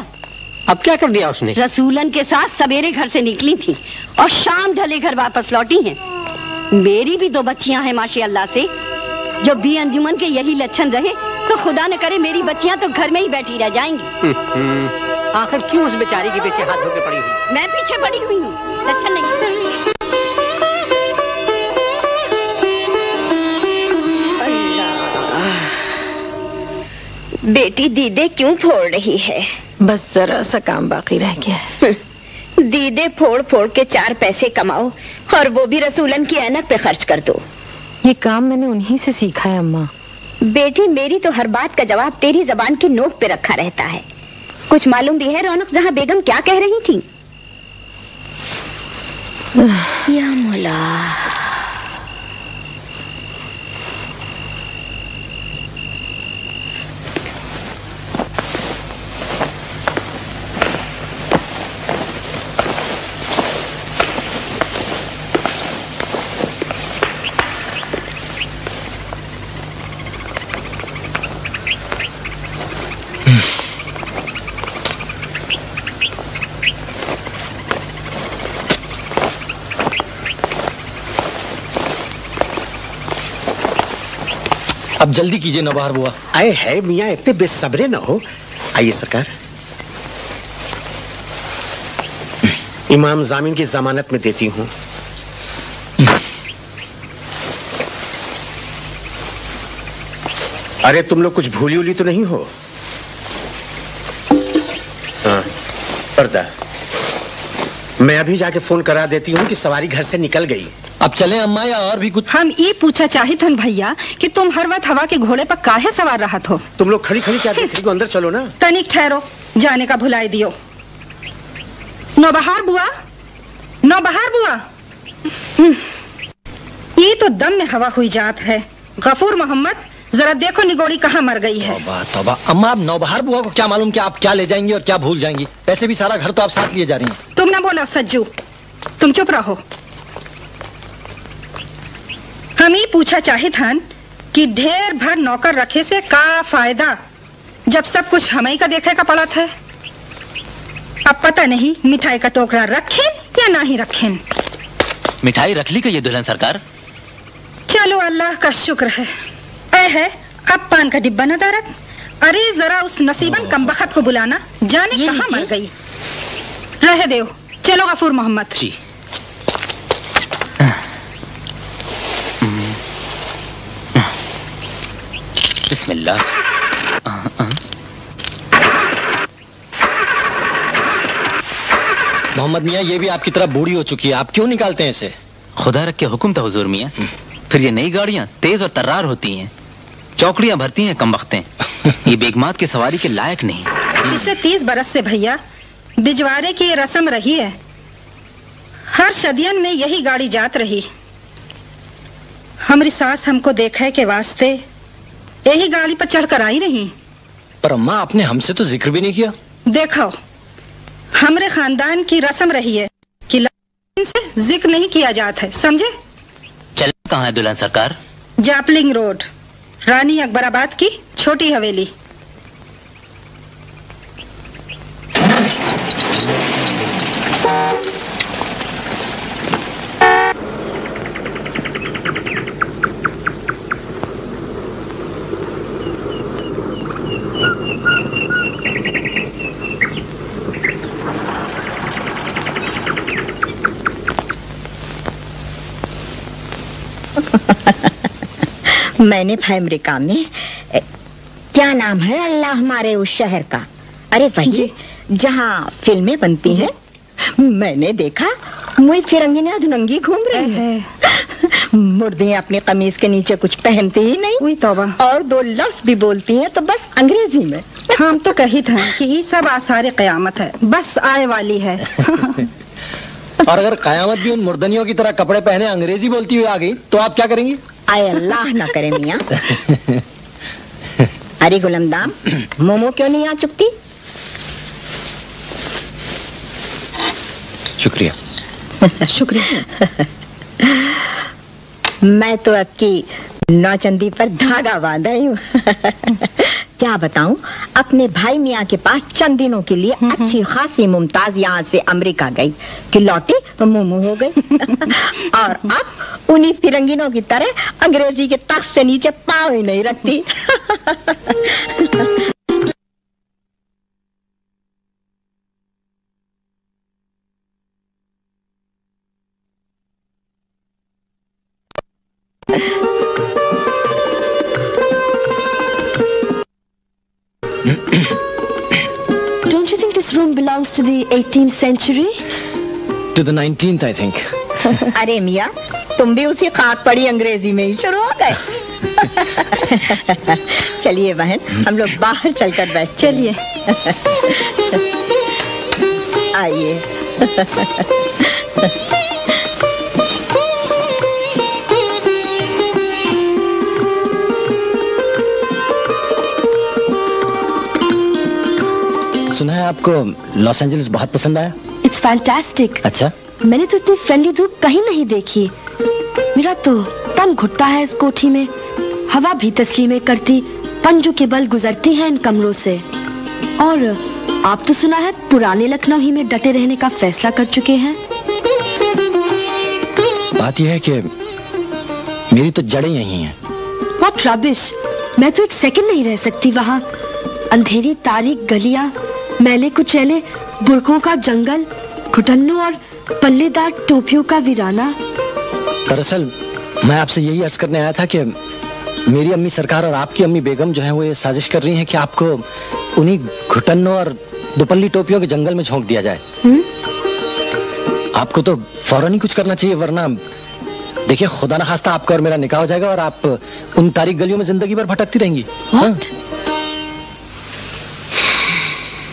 अब क्या कर दिया उसने? रसूलन के साथ सवेरे घर से निकली थी और शाम ढले घर वापस लौटी हैं। मेरी भी 2 बच्चियां हैं माशाअल्लाह से। जो भी अंजुमन के यही लक्षण रहे तो खुदा न करे मेरी बच्चियां तो घर में ही बैठी रह जाएंगी। आखिर क्यों उस बेचारी के पीछे हाथ धोके पड़ी हुई? मैं पीछे पड़ी हुई हूँ, लक्षण नहीं। बेटी दीदे क्यों फोड़ रही है? बस जरा सा काम बाकी रह गया है। दीदे फोड़ फोड़ के 4 पैसे कमाओ और वो भी रसूलन की ऐनक पे खर्च कर दो। ये काम मैंने उन्हीं से सीखा है अम्मा। बेटी मेरी तो हर बात का जवाब तेरी जबान की नोक पे रखा रहता है। कुछ मालूम भी है रौनक जहां बेगम क्या कह रही थी? या मौला। अब जल्दी कीजिए नवार बुआ। आए है मियाँ, इतने बेसब्रे न हो। आइए सरकार। इमाम जामीन की जमानत में देती हूँ। अरे तुम लोग कुछ भूली उली तो नहीं हो? हाँ, पर्दा। मैं अभी जाके फोन करा देती हूँ कि सवारी घर से निकल गई। अब चले अम्मा या और भी कुछ? हम ये पूछा चाहिए भैया कि तुम हर वक्त हवा के घोड़े पर काहे सवार रहा हो? तुम लोग खड़ी खड़ी क्या देख रही हो? अंदर चलो ना। तनिक ठहरो, जाने का भुलाई दियो। नौबहार बुआ, नौबहार बुआ। ये तो दम में हवा हुई जात है। गफूर मोहम्मद, जरा देखो निगोड़ी कहाँ मर गई है। तौबा तौबा। अम्मा अब नौबहार बुआ को क्या मालूम कि आप क्या ले जाएंगी और क्या भूल जाएंगी। वैसे भी सारा घर तो आप साथ लिए जा रही हैं। तुम ना बोलो सज्जू, तुम चुप रहो। हम ही पूछा चाहे थन कि ढेर भर नौकर रखे से का फायदा जब सब कुछ हमें का देखे का पड़ा था। अब पता नहीं मिठाई का टोकरा रखें या ना ही रखें। मिठाई रख ली क्या ये दुल्हन सरकार? चलो अल्लाह का शुक्र है। है अब पान का डिब्बा न दारत। अरे जरा उस नसीबन कमबख्त को बुलाना, जाने कहाँ मर गई। रह दो, चलो गफूर मोहम्मद। जी। बिस्मिल्लाह। मोहम्मद मियाँ, ये भी आपकी तरह बूढ़ी हो चुकी है, आप क्यों निकालते हैं इसे? खुदा रख के हुक्म था हुजूर मियाँ। फिर ये नई गाड़ियाँ तेज और तर्रार होती हैं, चौकड़ियाँ भरती हैं कमबख्तें। ये बेगमात के सवारी के लायक नहीं। पिछले 30 बरस से भैया बिजवारे की रस्म रही है। हर शदियन में यही गाड़ी जात रही। हमारी सास हमको देखा के वास्ते यही गाड़ी पर चढ़कर आई रही। पर अम्मा, आपने हमसे तो जिक्र भी नहीं किया। देखो, हमरे खानदान की रस्म रही है कि से जिक्र नहीं किया जाता है, समझे? चल कहाँ है दुल्हन सरकार? जापलिंग रोड, रानी अकबराबाद की छोटी हवेली। मैंने भाई अमेरिका में क्या नाम है अल्लाह हमारे उस शहर का, अरे वही जहाँ फिल्में बनती हैं, मैंने देखा मुई फिरंगी ने अधनंगी घूम रही है। मुर्दियाँ अपनी कमीज के नीचे कुछ पहनती ही नहीं, और 2 लफ्ज भी बोलती हैं तो बस अंग्रेजी में। हम तो कही था कि ये सब आसार क़यामत है, बस आए वाली है। और अगर कयामत भी उन मुर्दनियों की तरह कपड़े पहने अंग्रेजी बोलती हुई आ गई तो आप क्या करेंगी? आए अल्लाह ना करे मियाँ। अरे गुलमदाम, मोमो क्यों नहीं आ चुकती? शुक्रिया। शुक्रिया। मैं तो अब की नौचंदी पर धागा बांध रही हूँ। क्या बताऊं, अपने भाई मियाँ के पास चंद दिनों के लिए अच्छी खासी मुमताज यहाँ से अमेरिका गई कि लौटी तो मुंह हो गई। और अब उन्हीं फिरंगिनों की तरह अंग्रेजी के तख्त से नीचे पाँव ही नहीं रखती। Don't you think this room belongs to the 18th century? To the 19th, I think. अरे मियाँ, तुम भी उसी खाक पड़ी अंग्रेजी में ही शुरू हो गए। चलिए बहन, हम लोग बाहर चलकर बैठ। चलिए। आइए। सुना है आपको लॉस एंजलिस बहुत पसंद आया? It's fantastic. अच्छा, मैंने तो इतनी फ्रेंडली धूप कहीं नहीं देखी। मेरा तो तन घुटता है इस कोठी में, हवा भी तस्लीमें करती, पंजों के बल गुजरती हैं इन कमरों से। और आप तो सुना है पुराने लखनऊ ही में डटे रहने का फैसला कर चुके हैं। बात यह है कि मेरी तो जड़ें यही हैं। What rubbish! मैं तो एक सेकंड नहीं रह सकती वहाँ। अंधेरी तारीख गलियां, मैले कुचैले बुर्कों का जंगल, घुटनों और पल्लेदार टोपियों का वीराना। दरअसल मैं आपसे यही अर्ज करने आया था कि मेरी अम्मी सरकार और आपकी अम्मी बेगम जो है वो ये साजिश कर रही हैं कि आपको उन्हीं घुटनों और दुपल्ली टोपियों के जंगल में झोंक दिया जाए। आपको तो फौरन ही कुछ करना चाहिए, वरना देखिए खुदा न खास्ता आपका और मेरा निकाह हो जाएगा और आप उन तारीख गलियों में जिंदगी भर भटकती रहेंगी।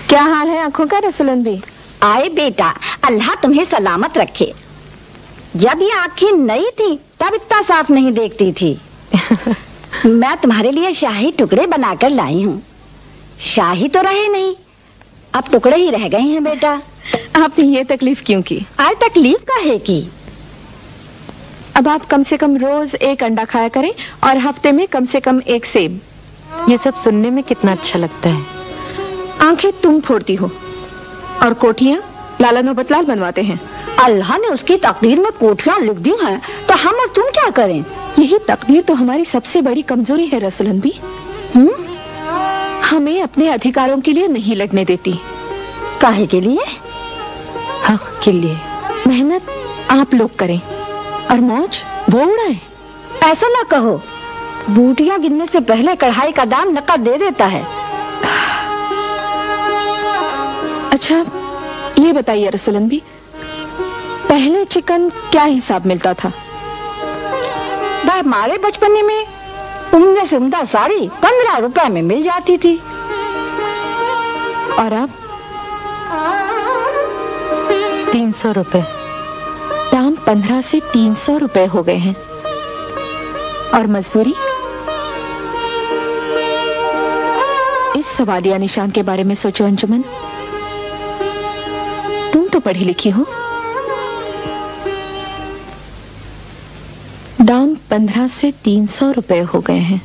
क्या हाल है आंखों का रसुलन भी? आए बेटा, अल्लाह तुम्हें सलामत रखे। जब ये आंखें नई थी तब इतना साफ नहीं देखती थी। मैं तुम्हारे लिए शाही टुकड़े बनाकर लाई हूँ। शाही तो रहे नहीं, अब टुकड़े ही रह गए हैं बेटा। आपने ये तकलीफ क्यों की? आज तकलीफ काहे की? अब आप कम से कम रोज 1 अंडा खाया करें और हफ्ते में कम से कम 1 सेब। ये सब सुनने में कितना अच्छा लगता है। आंखें तुम फोड़ती हो और कोठियां लाला नौबतलाल बनवाते हैं। अल्लाह ने उसकी तकदीर में कोठियां लिख दी हैं, तो हम और तुम क्या करें? यही तकदीर तो हमारी सबसे बड़ी कमजोरी है रसूलन भी। हमें अपने अधिकारों के लिए नहीं लड़ने देती। काहे के लिए? हक के लिए। मेहनत आप लोग करें और मौज वो उड़ाएं। ऐसा ना कहो, बूटियां गिनने से पहले कढ़ाई का दाम नकद दे देता है। अच्छा ये बताइए रसूलन भी, पहले चिकन क्या हिसाब मिलता था? भाई हमारे बचपने में उम्दा से उम्दा साड़ी 15 रुपए में मिल जाती थी। और अब 300 रुपए। दाम 15 से 300 रुपए हो गए हैं। और मजदूरी? इस सवालिया निशान के बारे में सोचो अंजुमन, तुम तो पढ़ी लिखी हो। दाम 15 से 300 रुपए हो गए हैं।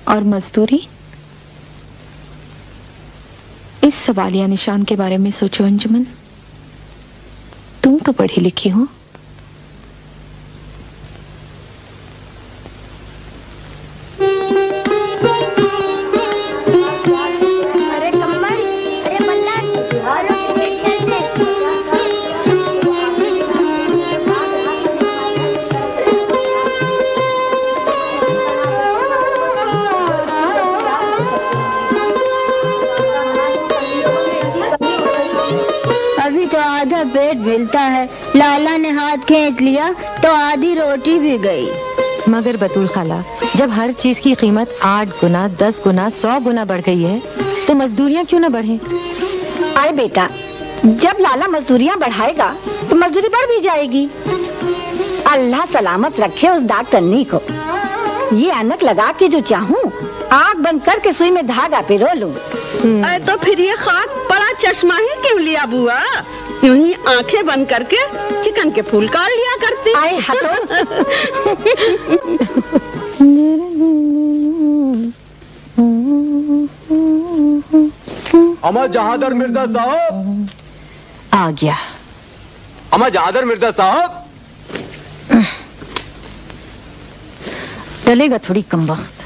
और मजदूरी? इस सवालिया निशान के बारे में सोचो अंजुमन, तुम तो पढ़ी लिखी हो। पेट मिलता है। लाला ने हाथ खींच लिया तो आधी रोटी भी गई। मगर बतूल खाला, जब हर चीज की कीमत 8 गुना, 10 गुना, 100 गुना बढ़ गई है तो मजदूरियाँ क्यों ना बढ़े? अरे बेटा, जब लाला मजदूरियाँ बढ़ाएगा तो मजदूरी बढ़ भी जाएगी। अल्लाह सलामत रखे उस डॉक्टरनी को। ये ऐनक लगा के जो चाहूँ आँख बंद करके सुई में धागा पिरो लूं। अरे तो फिर ये खाक बड़ा चश्मा ही क्यों लिया बुआ? यूं ही आंखें बंद करके चिकन के फूल काट लिया करती। आए हटो। अमा जहादर मिर्जा साहब आ गया। अमा जहादर मिर्जा साहब। चलेगा थोड़ी कम वक्त।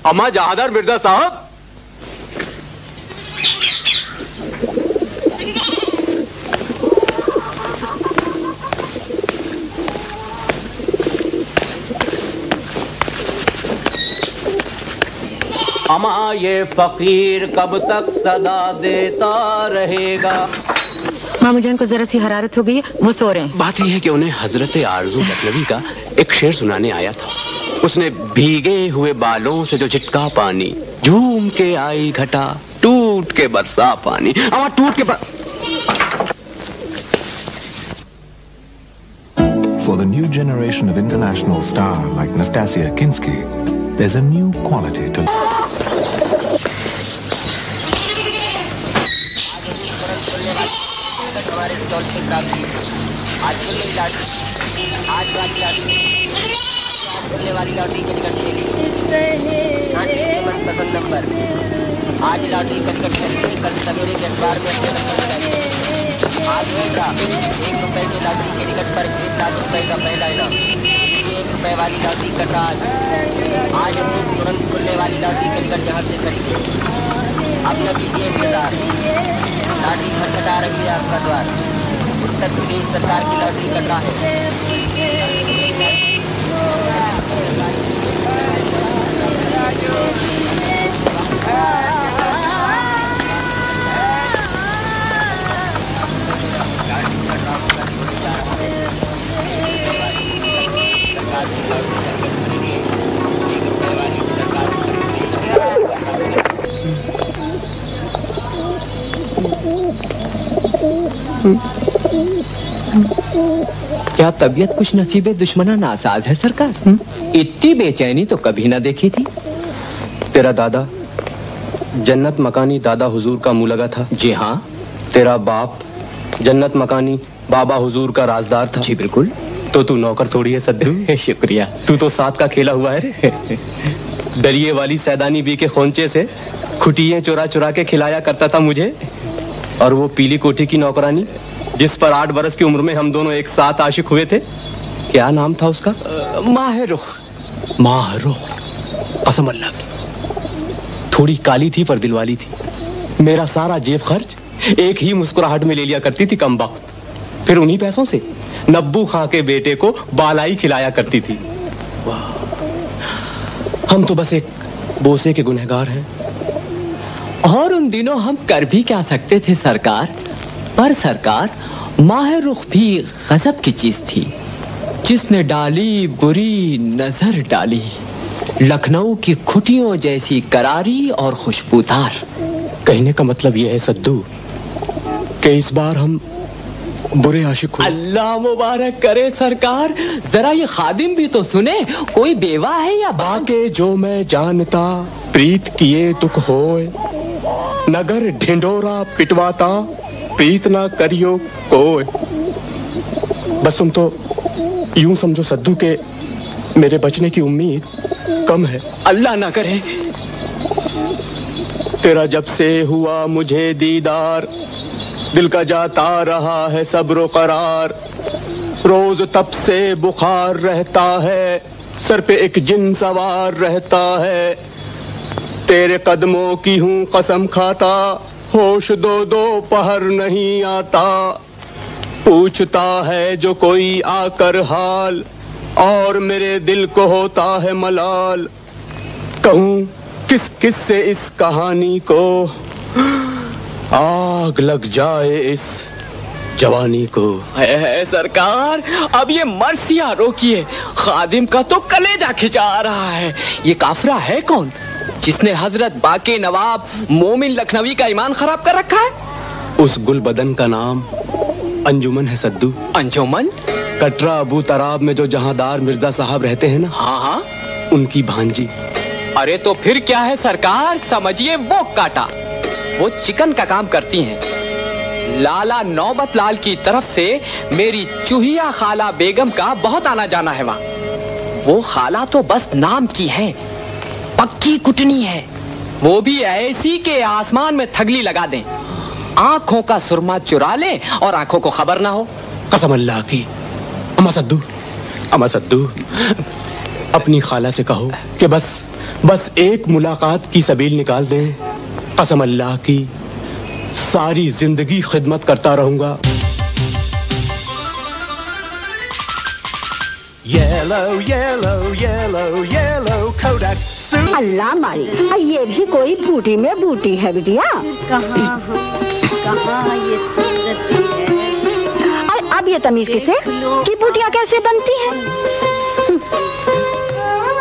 अमा जहादर मिर्जा साहब। अमा ये फकीर कब तक सदा देता रहेगा? मामू जान को जरा सी हरारत हो गई है, वो सो रहे हैं। बात यह है कि उन्हें हजरत आरजू लखनवी का एक शेर सुनाने आया था। उसने भीगे हुए बालों से जो झटका पानी, झूम के आई घटा, टूट के बरसा पानी। अमा टूट के For the new generation of international star like Nastasia Kinski, there's a new quality to वाली लॉटरी के टिकट खेली, मनपसंद नंबर। आज लॉटरी का टिकट खरीदे, कल सवेरे के अखबार में अपने नंबर लगाइए। आज हुए ड्रा, 1 रुपए की लॉटरी के टिकट पर 1 लाख रुपए का पहला इनाम। लीजिए 1 रुपए वाली लॉटरी का ड्रा। आज से तुरंत खुलने वाली लॉटरी के टिकट यहाँ से खरीदे। अब न कीजिए इंतजार, लॉटरी खटखटा रही है आपका द्वार। उत्तर प्रदेश सरकार की लॉटरी का ड्रा है। क्या तबीयत कुछ नसीबे दुश्मना नासाज है सरकार? इतनी बेचैनी तो कभी ना देखी थी। तेरा दादा जन्नत मकानी दादा हुजूर का मुँह लगा था। जी हाँ। तेरा बाप जन्नत मकानी बाबा हुजूर का राजदार था। जी बिल्कुल। तो तू नौकर थोड़ी है सद्दू। शुक्रिया। तू तो साथ का खेला हुआ है रे। दरिये वाली सैदानी बी के खोंचे से खुटियां चुरा चुरा के खिलाया करता था मुझे। और वो पीली कोठी की नौकरानी जिस पर 8 बरस की उम्र में हम दोनों एक साथ आशिक हुए थे, क्या नाम था उसका? माहरुख। माहरुख, कसम अल्लाह की। थोड़ी काली थी पर दिलवाली थी। मेरा सारा जेब खर्च एक ही मुस्कुराहट में ले लिया करती थी कमबख्त। फिर उन्हीं पैसों से नब्बू खां के बेटे को बालाई खिलाया करती थी। वाह, हम तो बस एक बोसे के गुनहगार हैं। और उन दिनों हम कर भी क्या सकते थे सरकार? पर सरकार, माहरुख भी गजब की चीज थी, जिसने डाली बुरी नजर डाली। लखनऊ की खुटियों जैसी करारी और खुशबूदार। कहने का मतलब यह है सद्दू कि इस बार हम बुरे आशिक हुए। अल्लाह मुबारक करे सरकार। जरा ये खादिम भी तो सुने, कोई बेवा है या बाके जो मैं जानता प्रीत किए दुख होए, नगर ढिंडोरा पिटवाता प्रीत ना करियो कोई। बस तुम तो यूं समझो सद्दू के मेरे बचने की उम्मीद कम है। अल्लाह ना करे। तेरा जब से हुआ मुझे दीदार, दिल का जाता रहा है सब्र करार। रोज तब से बुखार रहता है, सर पे एक जिन सवार रहता है। तेरे कदमों की हूँ कसम खाता, होश दो पहर नहीं आता। पूछता है जो कोई आकर हाल, और मेरे दिल को होता है मलाल। कहूँ किस किस से इस कहानी को, आग लग जाए इस जवानी को। है सरकार, अब ये मर्सिया रोकिए, खादिम का तो कलेजा खिंचा आ रहा है। ये काफरा है कौन जिसने हजरत बाके नवाब मोमिन लखनवी का ईमान खराब कर रखा है? उस गुलबदन का नाम अंजुमन है सद्दू। अंजुमन? कटरा अबू तराब में जो जहांदार मिर्जा साहब रहते हैं ना, हाँ हाँ, उनकी भांजी। अरे तो फिर क्या है सरकार, समझिए वो काटा। वो चिकन का काम करती हैं। लाला नौबत लाल की तरफ से मेरी चूहिया खाला बेगम का बहुत आना जाना है वहाँ। वो खाला तो बस नाम की है, पक्की कुटनी है। वो भी ऐसी के आसमान में थगली लगा दें, आंखों का सुरमा चुरा ले और आंखों को खबर ना हो। कसम अल्लाह की। अम्मा सद्दू, अपनी खाला से कहो कि बस एक मुलाकात की सबील निकाल दें। कसम अल्लाह की, सारी जिंदगी खिदमत करता रहूंगा। Yellow, yellow, yellow, yellow Kodak suit. अल्लाह मारी, ये भी कोई बूटी में बूटी है बिटिया। कहाँ ये सूरत है? अब ये तमीज किसे कि बूटियाँ कैसे बनती हैं?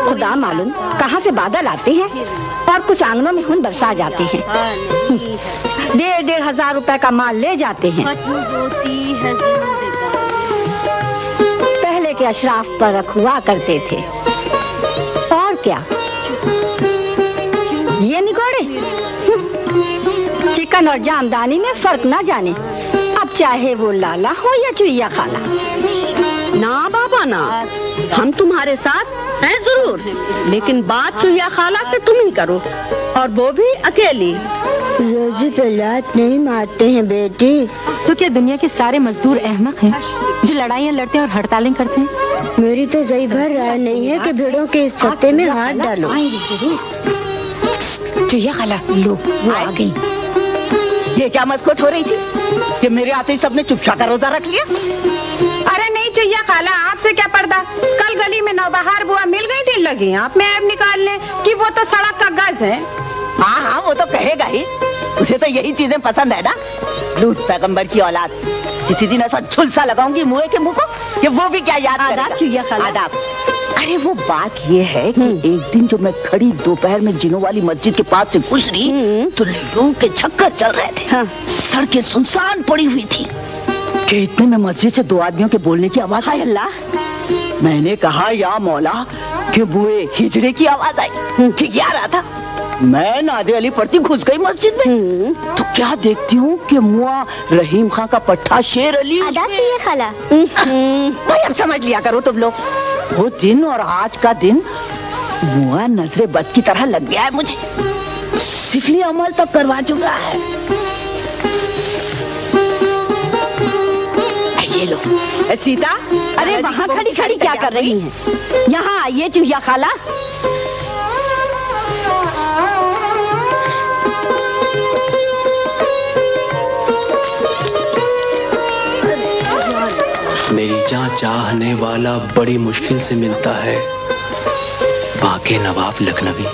खुदा मालूम कहाँ से बादल आते हैं और कुछ आंगनों में खून बरसा जाते हैं। 1,500 रुपए का माल ले जाते हैं। पहले के अशराफ पर रखुआ करते थे, और क्या ये निगोड़े चिकन और जामदानी में फर्क ना जाने। अब चाहे वो लाला हो या चुईया खाला। ना बाबा ना, हम तुम्हारे साथ हैं जरूर, लेकिन बात चुहिया खाला से तुम ही करो, और वो भी अकेली। रोजी पे लात नहीं मारते हैं बेटी। तो क्या दुनिया के सारे मजदूर अहमक हैं जो लड़ाइयाँ लड़ते हैं और हड़तालें करते हैं? मेरी तो सही भर राय नहीं है कि भेड़ों के इस छत्ते में हाथ डालो। चुहिया खाला, लो वो आ गई। ये क्या मस्कोट हो रही थी कि मेरे आते ही सबने चुपचा का रोजा रख लिया? अरे नहीं चुहिया खाला, आपसे क्या पर्दा। कल गली में नौबहार बुआ मिल गई थी, लगी आप में ऐब निकालने कि वो तो सड़क का गज है। हाँ हाँ, वो तो कहेगा ही, उसे तो यही चीजें पसंद है ना। लूत पैगंबर की औलाद, किसी दिन ऐसा झुलसा लगाऊंगी मुँह के मुँह को कि वो भी क्या याद करेगा। आदाब। अरे वो बात ये है कि एक दिन जो मैं खड़ी दोपहर में जिनों वाली मस्जिद के पास से गुजरी तो लोगों के चक्कर चल रहे थे। हाँ। सड़कें सुनसान पड़ी हुई थी कि इतने में मस्जिद से 2 आदमियों के बोलने की आवाज आई। अल्लाह, मैंने कहा या मौला कि बुए हिजड़े की आवाज आई। ठीक आ रहा था, मैं नादे अली पढ़ती घुस गई मस्जिद में, तो क्या देखती हूँ कि मुआ रहीम खां का पट्टा शेर अली। आदाब चाहिए खाला। भाई अब समझ लिया करो तुम लोग, वो दिन और आज का दिन मुआ नजरे बद की तरह लग गया है मुझे। सिफली अमल तक करवा चुका है। ये लो सीता। अरे वहाँ खड़ी खड़ी क्या कर रही हैं? यहाँ आइए चुहिया खाला। मेरी जान चाहने वाला बड़ी मुश्किल से मिलता है, बाके नवाब लखनवी।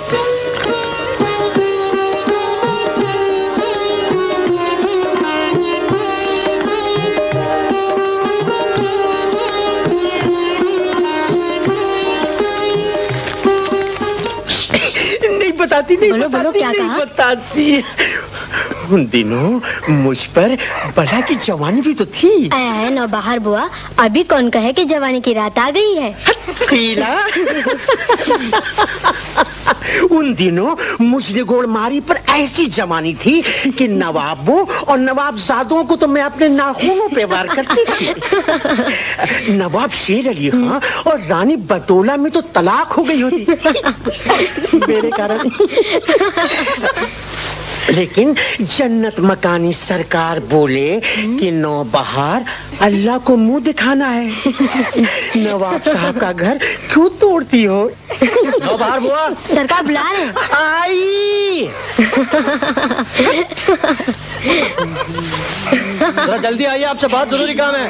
नहीं बताती। उन दिनों मुझ पर बला की जवानी भी तो थी। नौबहार बुआ, अभी कौन कहे कि जवानी की रात आ गई है? खीला। उन दिनों मुझने गोड़मारी पर ऐसी जवानी थी कि नवाबों और नवाबजादों को तो मैं अपने नाखूनों पे वार करती थी। नवाब शेर अली खां और रानी बटोला में तो तलाक हो गई होती मेरे कारण। लेकिन जन्नत मकानी सरकार बोले कि नौबहार अल्लाह को मुंह दिखाना है। नवाब साहब का घर क्यों तोड़ती हो? नौबहार बुआ, सरकार बुला रहे हैं। आई। जरा जल्दी आइए, आपसे बहुत जरूरी काम है।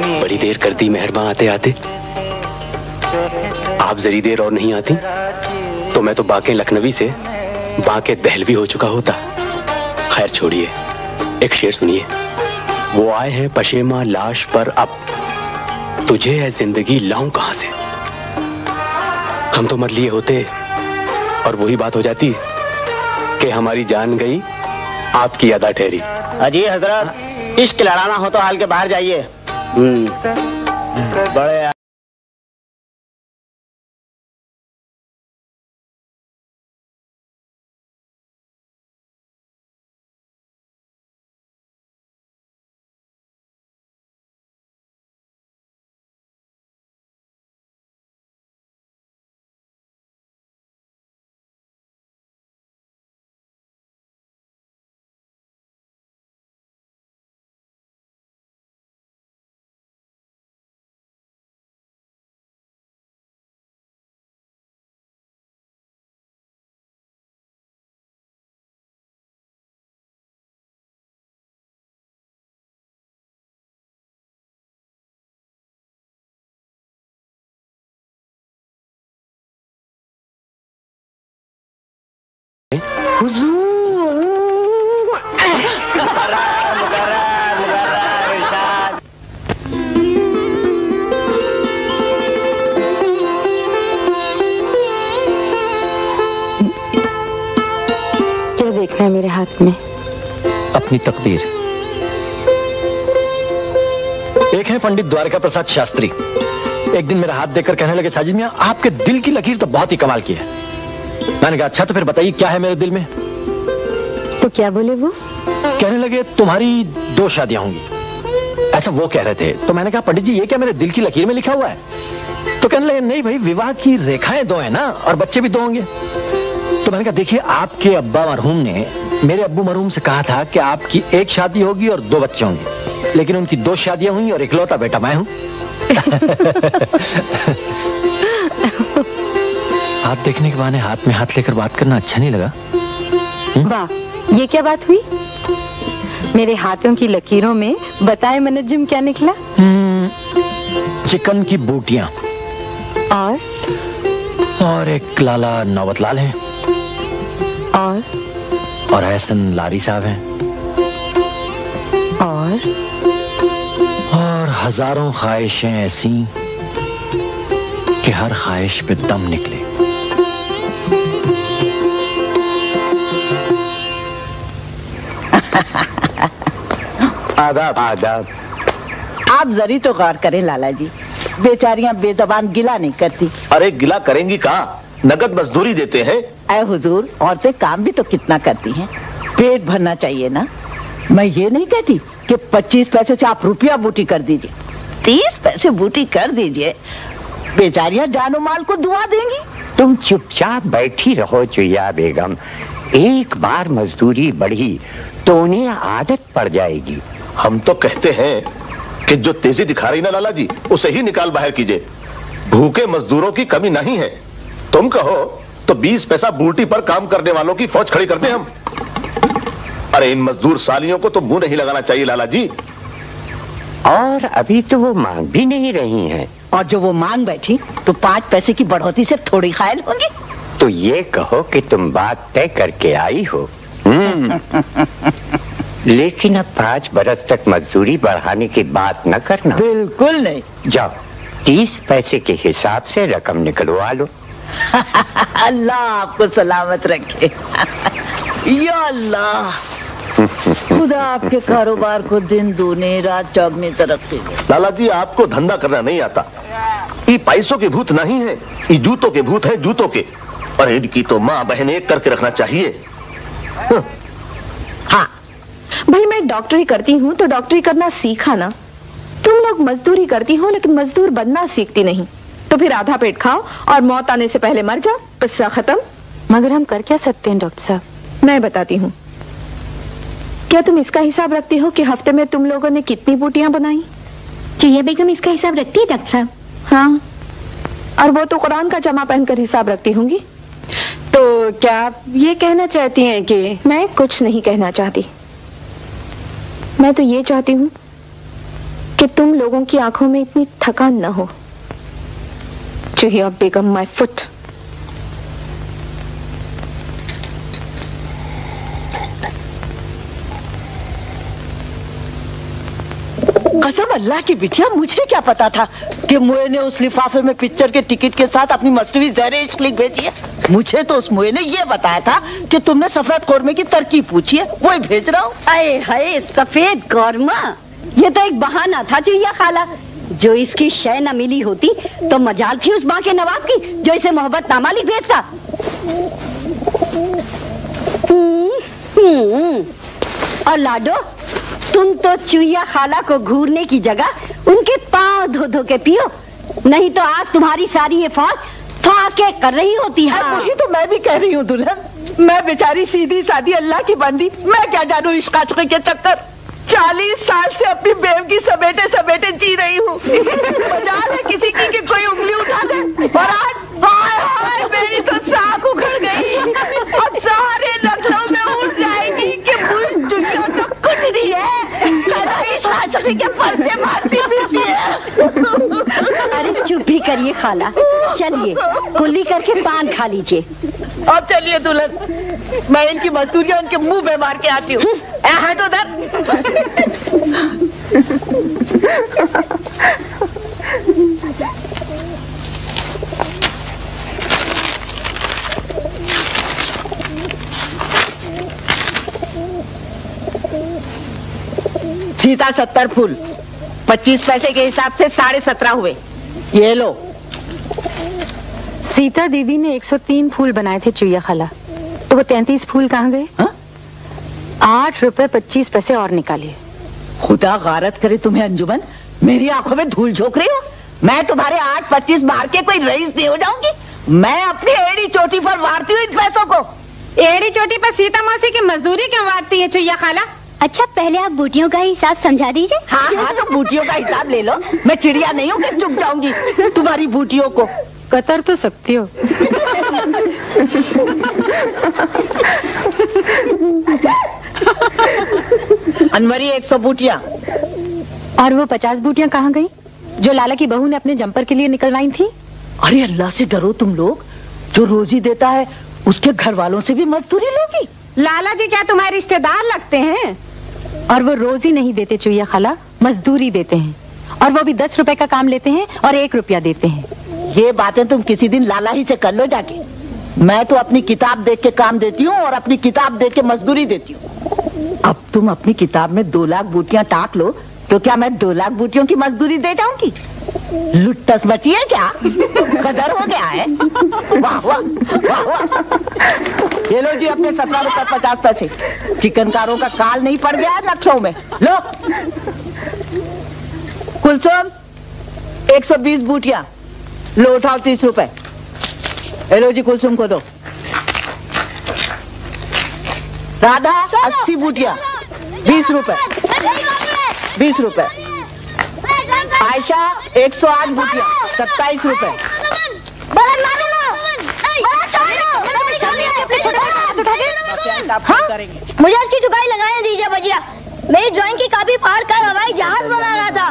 बड़ी देर कर दी मेहरबान आते आते। आप जरी देर और नहीं आती तो मैं तो बाके लखनवी से बाके दहलवी हो चुका होता। खैर छोड़िए, एक शेर सुनिए। वो आए हैं पशेमा लाश पर, अब तुझे है जिंदगी लाऊं कहां से। हम तो मर लिए होते और वही बात हो जाती कि हमारी जान गई आपकी अदा ठहरी। अजी हजरत, इश्क लड़ाना हो तो हाल के बाहर जाइए। बड़े क्या देखना है मेरे हाथ में? अपनी तकदीर। एक है पंडित द्वारका प्रसाद शास्त्री। एक दिन मेरा हाथ देखकर कहने लगे, साजिद मियां आपके दिल की लकीर तो बहुत ही कमाल की है। मैंने कहा अच्छा तो फिर बताइए क्या है मेरे दिल में। तो क्या बोले वो? कहने लगे तुम्हारी 2 शादियां होंगी, ऐसा वो कह रहे थे। तो मैंने कहा पंडित जी ये क्या मेरे दिल की लकीर में लिखा हुआ है? तो कहने लगे नहीं भाई, विवाह की रेखाएं 2 हैं ना, और बच्चे भी 2 होंगे। तो मैंने कहा देखिए आपके अब्बा मरहूम ने मेरे अब्बू मरहूम से कहा था कि आपकी 1 शादी होगी और 2 बच्चे होंगे, लेकिन उनकी 2 शादियां हुई और इकलौता बेटा मैं हूं। हाथ देखने के बहाने हाथ में हाथ लेकर बात करना अच्छा नहीं लगा? वाह, ये क्या बात हुई? मेरे हाथों की लकीरों में बताए मनज्जुम क्या निकला? चिकन की बूटियां और एक लाला नौबतलाल हैं और एहसन लारी साहब हैं और हजारों ख्वाहिशें ऐसी कि हर ख्वाहिश पे दम निकले। आदाब आदाब। आप जरी तो गौर करें लाला जी, बेचारियां बेजबान गिला नहीं करती। अरे गिला करेंगी कहाँ, नगद मजदूरी देते हैं। ऐ हुजूर, औरतें काम भी तो कितना करती हैं, पेट भरना चाहिए ना। मैं ये नहीं कहती कि 25 पैसे से आप रुपया बूटी कर दीजिए, 30 पैसे बूटी कर दीजिए, बेचारियां जानो माल को दुआ देंगी। तुम चुपचाप बैठी रहो चुया बेगम, एक बार मजदूरी बढ़ी तो उन्हें आदत पड़ जाएगी। हम तो कहते हैं कि जो तेजी दिखा रही ना लाला जी, उसे ही निकाल बाहर कीजिए। भूखे मजदूरों की कमी नहीं है। तुम कहो तो 20 पैसा बूटी पर काम करने वालों की फौज खड़ी करते हम। अरे इन मजदूर सालियों को तो मुंह नहीं लगाना चाहिए लाला जी। और अभी तो वो मांग भी नहीं रही हैं। और जो वो मांग बैठी तो 5 पैसे की बढ़ोतरी से थोड़ी खायल होंगी। तो ये कहो कि तुम बात तय करके आई हो। लेकिन अब 5 बरस तक मजदूरी बढ़ाने की बात न करना। बिल्कुल नहीं। जाओ 30 पैसे के हिसाब से रकम निकलवा लो। अल्लाह आपको सलामत रखे। या अल्लाह, खुदा आपके कारोबार को दिन दूनी रात चौगनी तरक्की दे। लाला जी आपको धंधा करना नहीं आता। ये पैसों के भूत नहीं है, ये जूतों के भूत है, जूतों के। और इनकी तो माँ बहन एक करके रखना चाहिए। हाँ भाई, मैं डॉक्टरी करती हूँ तो डॉक्टरी करना सीखा ना। तुम लोग मजदूरी करती हो लेकिन मजदूर बनना सीखती नहीं। तो फिर आधा पेट खाओ और मौत आने से पहले मर जाओ, किस्सा खत्म। मगर हम कर क्या सकते हैं डॉक्टर साहब? मैं बताती हूँ। क्या तुम इसका हिसाब रखती हो कि हफ्ते में तुम लोगों ने कितनी बूटियां बनाई? चिड़िया बेगम इसका हिसाब रखती है डॉक्टर साहब? हाँ, और वो तो कुरान का जमा पहनकर हिसाब रखती होंगी। तो क्या आप ये कहना चाहती हैं कि? मैं कुछ नहीं कहना चाहती। मैं तो ये चाहती हूँ कि कि तुम लोगों की आंखों में इतनी थकान न हो। चूहिया बेगम, माय फुट। कसम अल्लाह की बिटिया, मुझे क्या पता था कि मुए ने उस लिफाफे में पिक्चर के टिकट के साथ अपनी मसनवी ज़हर इश्क लिख भेजी है। मुझे तो उस मुए ने ये बताया था कि तुमने सफेद कौरमे की तरकीब पूछी है, वही भेज रहा हूँ। अरे हाय, सफेद कौरमा, ये तो एक बहाना था चुहिया खाला। जो इसकी शय न मिली होती तो मजाल थी उस बाके नवाब की जो इसे मोहब्बत नामा लिख भेजता। और लाडो, तुम तो चुहिया खाला को घूरने की जगह उनके पांव धो धो के पियो, नहीं तो आज तुम्हारी सारी ये फौज फाके कर रही होती है। वही तो मैं भी कह रही हूँ दुल्हन, मैं बेचारी सीधी सादी अल्लाह की बंदी, मैं क्या जानू इश्क आशिकी के चक्कर। 40 साल से अपनी बेवकी समेटे समेटे जी रही हूँ। मजाल है किसी की कि कोई उंगली उठा दे, और आज हाय हाय मेरी तो साख उखड़ गई। अब सारे लखनऊ में उड़ जाएगी कि मुझ चुनिया तो कुछ नहीं है, इस आशिकी के पर्चे मारती फिरती है। अरे चुप भी करिए खाला, चलिए कुल्ली करके पान खा लीजिए। अब चलिए दुल्हन, मैं इनकी मजदूरियां उनके मुंह में मार के आती हूँ। हट उधर। सीता 70 फूल, 25 पैसे के हिसाब से 17.5 हुए। ये लो। सीता दीदी ने 103 फूल बनाए थे चुहिया खाला, तो वो 33 फूल कहाँ गए? 8 रुपए 25 पैसे और निकालिए। खुदा गारत करे तुम्हें अंजुमन, मेरी आंखों में धूल झोंक रही हो। मैं तुम्हारे 8-25 मार के कोई रईस नहीं हो जाऊंगी। मैं अपनी एड़ी चोटी पर वारती हूँ इन पैसों को। एड़ी चोटी पर सीता मौसी की मजदूरी क्यों वारती है चुहिया खाला? अच्छा पहले आप बूटियों का हिसाब समझा दीजिए। हाँ, तो बूटियों का हिसाब ले लो। मैं चिड़िया नहीं हूँ कि चुप जाऊंगी तुम्हारी बूटियों को। कतर तो सकती हो। अनवरी 100 बूटियाँ। और वो 50 बूटियाँ कहाँ गई जो लाला की बहू ने अपने जंपर के लिए निकलवाई थी? अरे अल्लाह से डरो तुम लोग, जो रोजी देता है उसके घर वालों से भी मजदूरी लोगी। लाला जी क्या तुम्हारे रिश्तेदार लगते हैं? और वो रोजी नहीं देते चुहिया खाला, मजदूरी देते हैं, और वो भी 10 रुपए का काम लेते हैं और 1 रुपया देते हैं। ये बातें तुम किसी दिन लाला ही से कर लो जाके। मैं तो अपनी किताब देख के काम देती हूँ और अपनी किताब देख के मजदूरी देती हूँ। अब तुम अपनी किताब में 2 लाख बूटियाँ टाक लो तो क्या मैं 2 लाख बूटियों की मजदूरी दे जाऊंगी? लुट्टस बची है क्या? कदर हो गया है। वाह वाह वाह वाह। ये लो जी अपने 17 रुपए 50 पैसे। चिकनकारों का काल नहीं पड़ गया है लखनऊ में। लो कुलसुम 120 बूटियाँ लो, उठाओ 30 रुपए। लो जी कुलसुम को दो। राधा 80 बूटियाँ 20 रुपए 20 रुपए। आयशा 108 बूटियाँ 27 रुपए। मुझे इसकी चुकाई लगाने दीजिए भजिया। मेरी ड्राइंग की कॉपी फाड़ कर हवाई जहाज बना रहा था।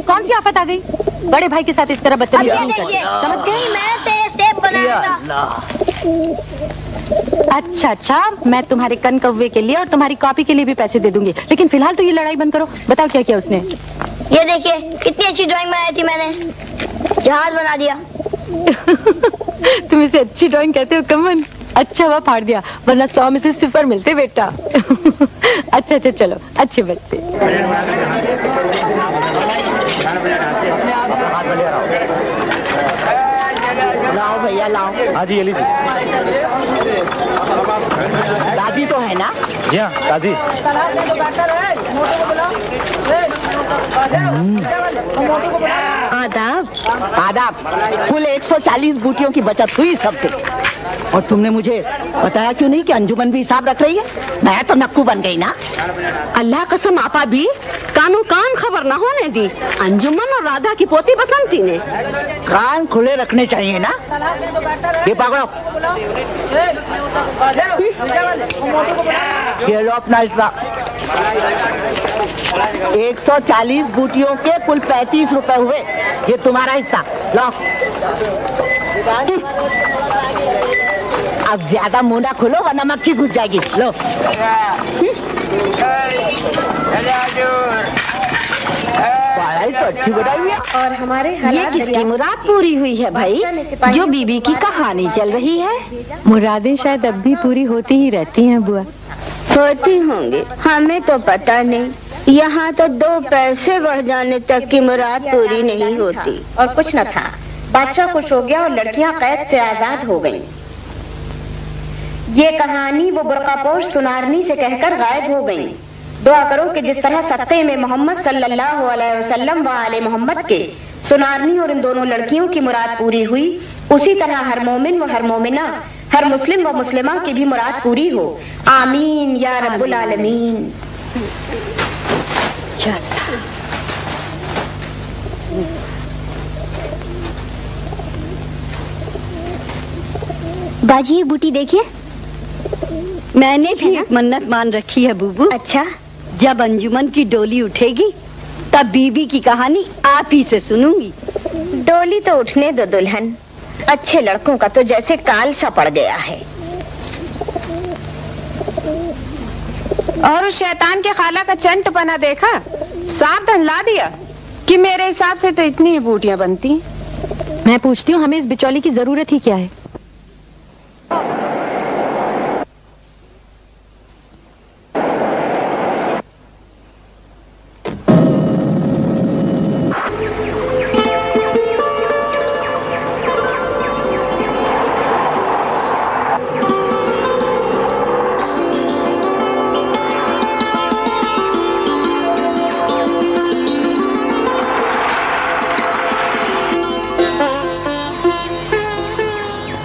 कौन सी आफत आ गई? बड़े भाई के साथ इस तरह बदतमीजी नहीं करते, समझ गए? मैं सेब बनाया था। अच्छा, मैं तुम्हारे कन कव्वे के लिए और तुम्हारी कॉपी के लिए भी पैसे दे दूंगी, लेकिन फिलहाल तो ये लड़ाई बंद करो। बताओ क्या किया उसने? ये देखिए कितनी अच्छी ड्राइंग बनाई थी मैंने, जहाज बना दिया। तुम इसे अच्छी ड्राइंग कहते हो कमन? अच्छा हुआ फाड़ दिया, वरना 100 में से 0 मिलते बेटा। अच्छा चलो, अच्छे बच्चे। लाओ भैया लाओ। हाँ जी, ये लीजिए। दादी तो है ना? जी हाँ दादी। आदाब आदाब। कुल 140 बूटियों की बचत हुई सबके। और तुमने मुझे बताया क्यों नहीं कि अंजुमन भी हिसाब रख रही है? मैं तो नक्कू बन गई ना। अल्लाह कसम आपा भी कानू कान खबर ना होने दी। अंजुमन और राधा की पोती बसंती ने कान खुले रखने चाहिए ना। ये पकड़ो, ये लो अपना हिस्सा। 140 बूटियों के कुल 35 रुपए हुए। ये तुम्हारा हिस्सा लो। अब ज्यादा मुंह ना खोलो वरना मक्खी घुस जाएगी। लो। और हमारे ये किसकी मुराद पूरी हुई है भाई? जो बीबी की कहानी चल रही है। मुरादें शायद अब भी पूरी होती ही रहती हैं बुआ। होती होंगी, हमें तो पता नहीं। यहाँ तो 2 पैसे बढ़ जाने तक की मुराद पूरी नहीं होती। और कुछ न था, बादशाह खुश हो गया और लड़कियां कैद से आजाद हो गईं। ये कहानी वो बुर्कापोश सुनारनी से कहकर गायब हो गईं। दुआ करो कि जिस तरह सत्ते में मोहम्मद सल्लल्लाहु अलैहि वसल्लम व आले मोहम्मद के सुनारनी और इन दोनों लड़कियों की मुराद पूरी हुई, उसी तरह हर मोमिन व हर मोमिना, हर मुस्लिम व मुस्लिमा की भी मुराद पूरी हो। आमीन या रब्बुल आलमीन। बाजी ये बूटी देखिए। मैंने भी एक मन्नत मान रखी है बुबू। अच्छा, जब अंजुमन की डोली उठेगी तब बीबी की कहानी आप ही से सुनूंगी। डोली तो उठने दो दुल्हन, अच्छे लड़कों का तो जैसे काल सा पड़ गया है। और उस शैतान के खाला का चंटपना देखा, साफ धनला दिया कि मेरे हिसाब से तो इतनी ही बूटियां बनती। मैं पूछती हूँ, हमें इस बिचौली की जरूरत ही क्या है?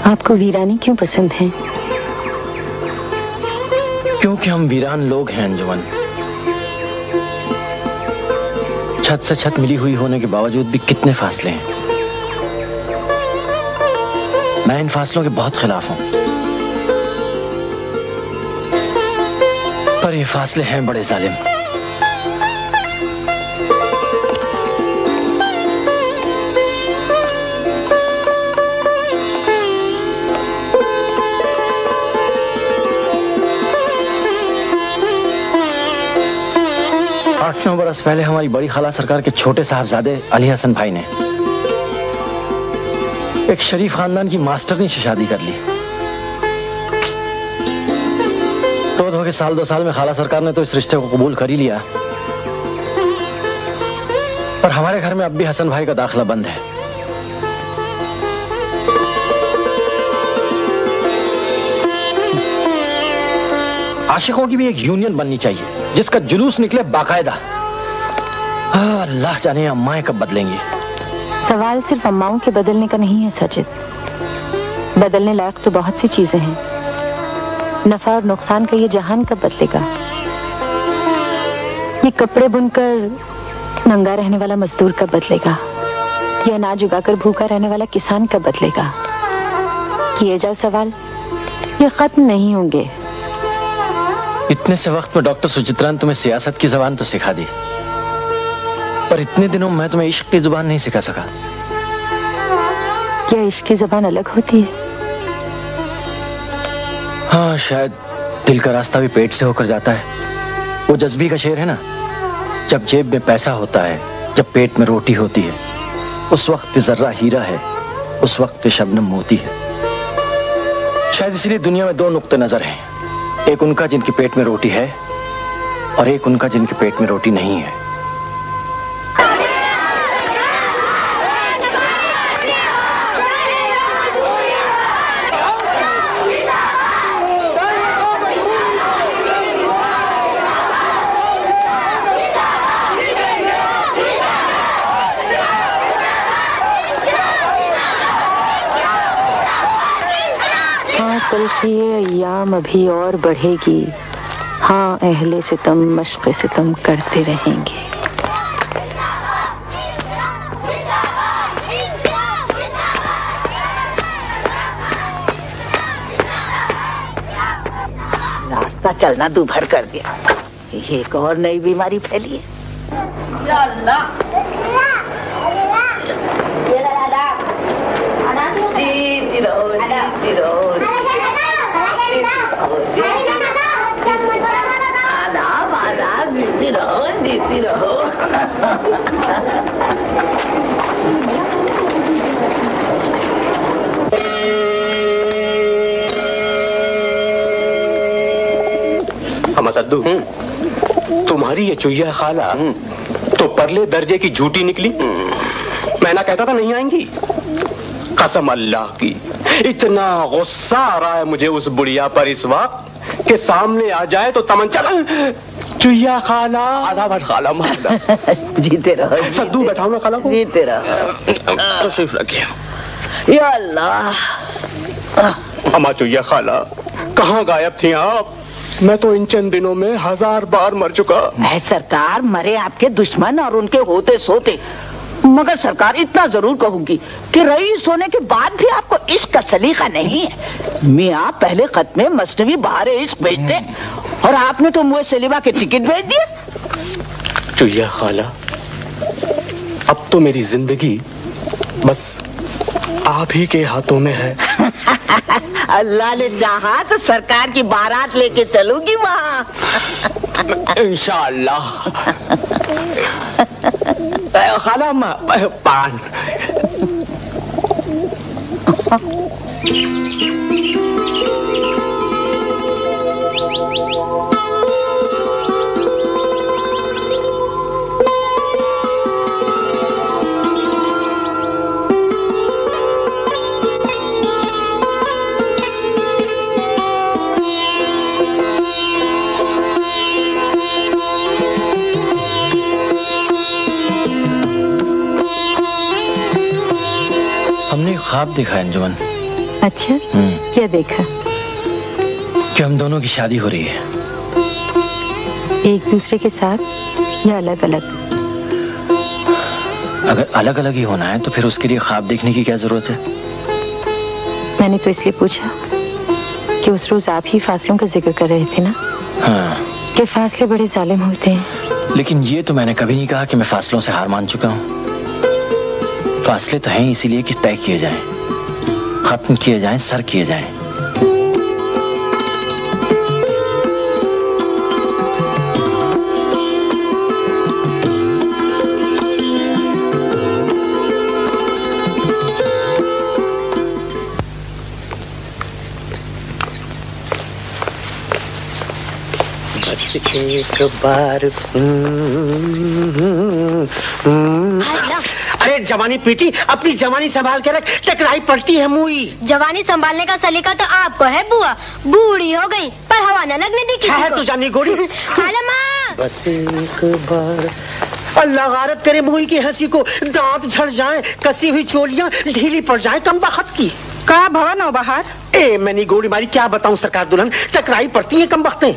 आपको वीरानी क्यों पसंद है? क्योंकि हम वीरान लोग हैं अंजुमन। छत से छत मिली हुई होने के बावजूद भी कितने फासले हैं। मैं इन फासलों के बहुत खिलाफ हूं, पर ये फासले हैं बड़े जालिम। आठ 9 बरस पहले हमारी बड़ी खाला सरकार के छोटे साहबजादे अली हसन भाई ने एक शरीफ खानदान की मास्टरनी से शादी कर ली। तो धो के 1-2 साल में खाला सरकार ने तो इस रिश्ते को कबूल कर ही लिया, पर हमारे घर में अब भी हसन भाई का दाखिला बंद है। आशिकों की भी एक यूनियन बननी चाहिए जिसका जुलूस निकले बाकायदा। अल्लाह जाने अम्माएं कब बदलेंगी। सवाल सिर्फ अम्माओं के बदलने का नहीं है सचिद, बदलने लायक तो बहुत सी चीजें हैं। नफा और नुकसान का ये जहान कब बदलेगा? ये कपड़े बुनकर नंगा रहने वाला मजदूर कब बदलेगा? ये अनाज उगाकर भूखा रहने वाला किसान कब बदलेगा? किए जाओ सवाल, ये खत्म नहीं होंगे। इतने से वक्त में डॉक्टर सुचित्रा ने तुम्हें सियासत की जबान तो सिखा दी, पर इतने दिनों में तुम्हें इश्क की जुबान नहीं सिखा सका। क्या इश्क की जबान अलग होती है? हाँ, शायद दिल का रास्ता भी पेट से होकर जाता है। वो जज्बी का शेर है ना, जब जेब में पैसा होता है, जब पेट में रोटी होती है, उस वक्त जर्रा हीरा है, उस वक्त शबनम मोती है। शायद इसलिए दुनिया में 2 नुक्ते नजर हैं, एक उनका जिनके पेट में रोटी है और एक उनका जिनके पेट में रोटी नहीं है। तलखी अय्याम अभी और बढ़ेगी, हाँ अहले सितम मश्क़ सितम करते रहेंगे। रास्ता चलना दूभर कर दिया। एक और नई बीमारी फैली है। या अल्लाह। जीती रहो, जीती रहो। आदाब, आदाब, जीती रहो, जीती रहो। अम्मा सद्दू, तुम्हारी ये चुईया खाला तो परले दर्जे की झूठी निकली। मैं ना कहता था नहीं आएंगी। कसम अल्लाह की, इतना गुस्सा आ रहा है मुझे उस बुढ़िया पर इस वक्त कि सामने आ जाए तो तमंचा चुईया खाला। आधा बात खाला मारदा। जीते रहो। सद्दू बैठाओ ना खाला को। जीते रहो। तो सिर्फ रखिए। या अल्लाह। अम्मा चुईया खाला, कहाँ गायब थी आप? मैं तो इन चंद दिनों में 1000 बार मर चुका। है सरकार, मरे आपके दुश्मन और उनके होते सोते। मगर सरकार इतना जरूर कहूंगी कि रईस होने के बाद भी आपको इश्क का सलीका नहीं है। मियाँ पहले खत में मसनवी बहार इश्क भेजते और आपने तो मुझे सलीबा के टिकट भेज दिए। चुईया खाला, अब तो मेरी जिंदगी बस आप ही के हाथों में है। अल्लाह ने चाहा तो सरकार की बारात लेके चलूंगी वहाँ। इंशाअल्लाह। खाला पान। हमने ख्वाब देखा है अंजुमन। अच्छा, क्या देखा? कि हम दोनों की शादी हो रही है। एक दूसरे के साथ या अलग अलग? अगर अलग अलग ही होना है तो फिर उसके लिए ख्वाब देखने की क्या जरूरत है? मैंने तो इसलिए पूछा कि उस रोज आप ही फासलों का जिक्र कर रहे थे ना। हाँ। कि फासले बड़े जालिम होते हैं। लेकिन ये तो मैंने कभी नहीं कहा कि मैं फासलों से हार मान चुका हूँ। फासले तो हैं इसीलिए कि तय किए जाएं, खत्म किए जाएं, सर किए जाएं। बस एक बार अरे जवानी पीटी, अपनी जवानी संभाल के रख, टकराई पड़ती है मुई। जवानी संभालने का सलीका तो आपको है बुआ। बूढ़ी हो गई पर हवा न लगने दी किसी को। तू जानी गोरी। खाला माँ। बस एक बार। अल्लाह गारत करे मुई की हंसी को, दांत झड़ जाए, कसी हुई चोलियां ढीली पड़ जाए कम बखत की। का भवन हो बाहर? ए मैंने गोली मारी, क्या बताऊं सरकार दुल्हन, टकराई पड़ती है कम बखते।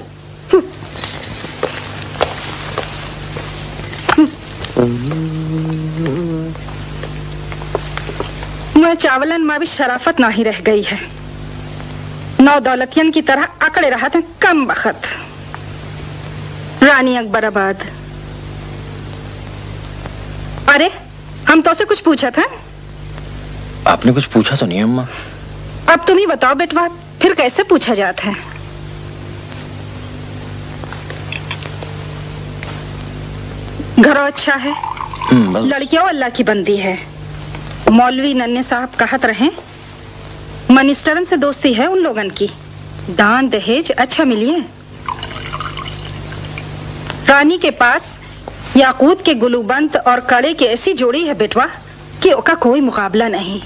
मैं चावलन में भी शराफत नहीं रह गई है। नौ दौलतियन की तरह अकड़े रहा था कम बखत। रानी अकबराबाद। अरे हम तो से कुछ पूछा था। आपने कुछ पूछा तो नहीं अम्मा। अब तुम ही बताओ बेटवा, फिर कैसे पूछा जाता है? घरों अच्छा है, लड़कियों अल्लाह की बंदी है। मौलवी नन्हे साहब कहत रहे मनिस्टरन से दोस्ती है उन लोगन की, दान दहेज अच्छा मिलिए। रानी के पास याकूत के गुलूबंद और कड़े की ऐसी जोड़ी है बेटवा कि उसका कोई मुकाबला नहीं।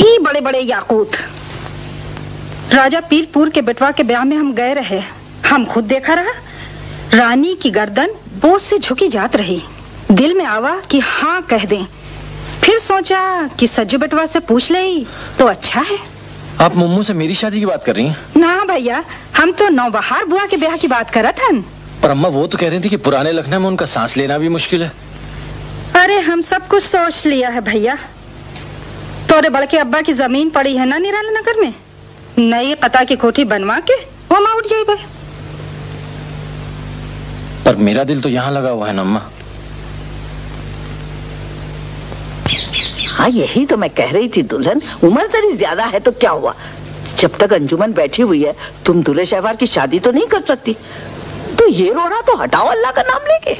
ई बड़े बड़े याकूत। राजा पीरपुर के बेटवा के ब्याह में हम गए रहे, हम खुद देखा रहा। रानी की गर्दन बोझ से झुकी जात रही। दिल में आवा कि हाँ कह दें, फिर सोचा कि सज्जू बेटवा से पूछ ले तो अच्छा है। आप मुम्मू से मेरी शादी की बात कर रही हैं? ना भैया, हम तो नौबहार बुआ के ब्याह की बात करत हन। पर अम्मा वो तो कह रही थी कि पुराने लखनऊ में उनका सांस लेना भी मुश्किल है। अरे हम सब कुछ सोच लिया है भैया। तोरे बड़के अब्बा की जमीन पड़ी है ना निराला नगर में, नई कता की कोठी बनवा के वो मां उठ जाए। पर मेरा दिल तो यहाँ लगा हुआ है ना अम्मा। हाँ यही तो मैं कह रही थी दुल्हन, उम्र जरी ज्यादा है तो क्या हुआ, जब तक अंजुमन बैठी हुई है तुम दूल्हे शहवार की शादी तो नहीं कर सकती, तो ये रोना तो हटाओ अल्लाह का नाम लेके।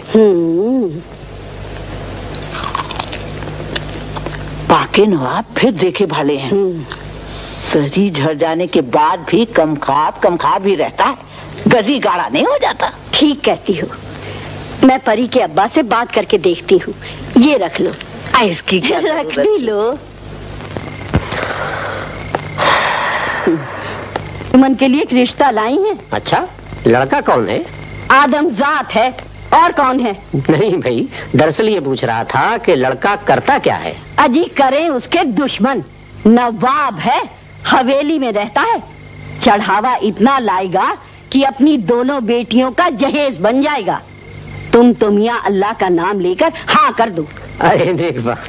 पाके नवाब फिर देखे भाले हैं, सरी झड़ जाने के बाद भी कम खाब ही रहता है, गजी गाढ़ा नहीं हो जाता। ठीक कहती हो, मैं परी के अब्बा से बात करके देखती हूँ। ये रख लो। इसकी क्या रख भी लो। मन के लिए एक रिश्ता लाई है। अच्छा, लड़का कौन है? आदमजात है, और कौन है? नहीं भाई, दरअसल ये पूछ रहा था कि लड़का करता क्या है। अजी करे उसके दुश्मन, नवाब है, हवेली में रहता है, चढ़ावा इतना लाएगा कि अपनी दोनों बेटियों का जहेज बन जाएगा। तुम तो मियां अल्लाह का नाम लेकर हाँ कर दो। अरे देख बात,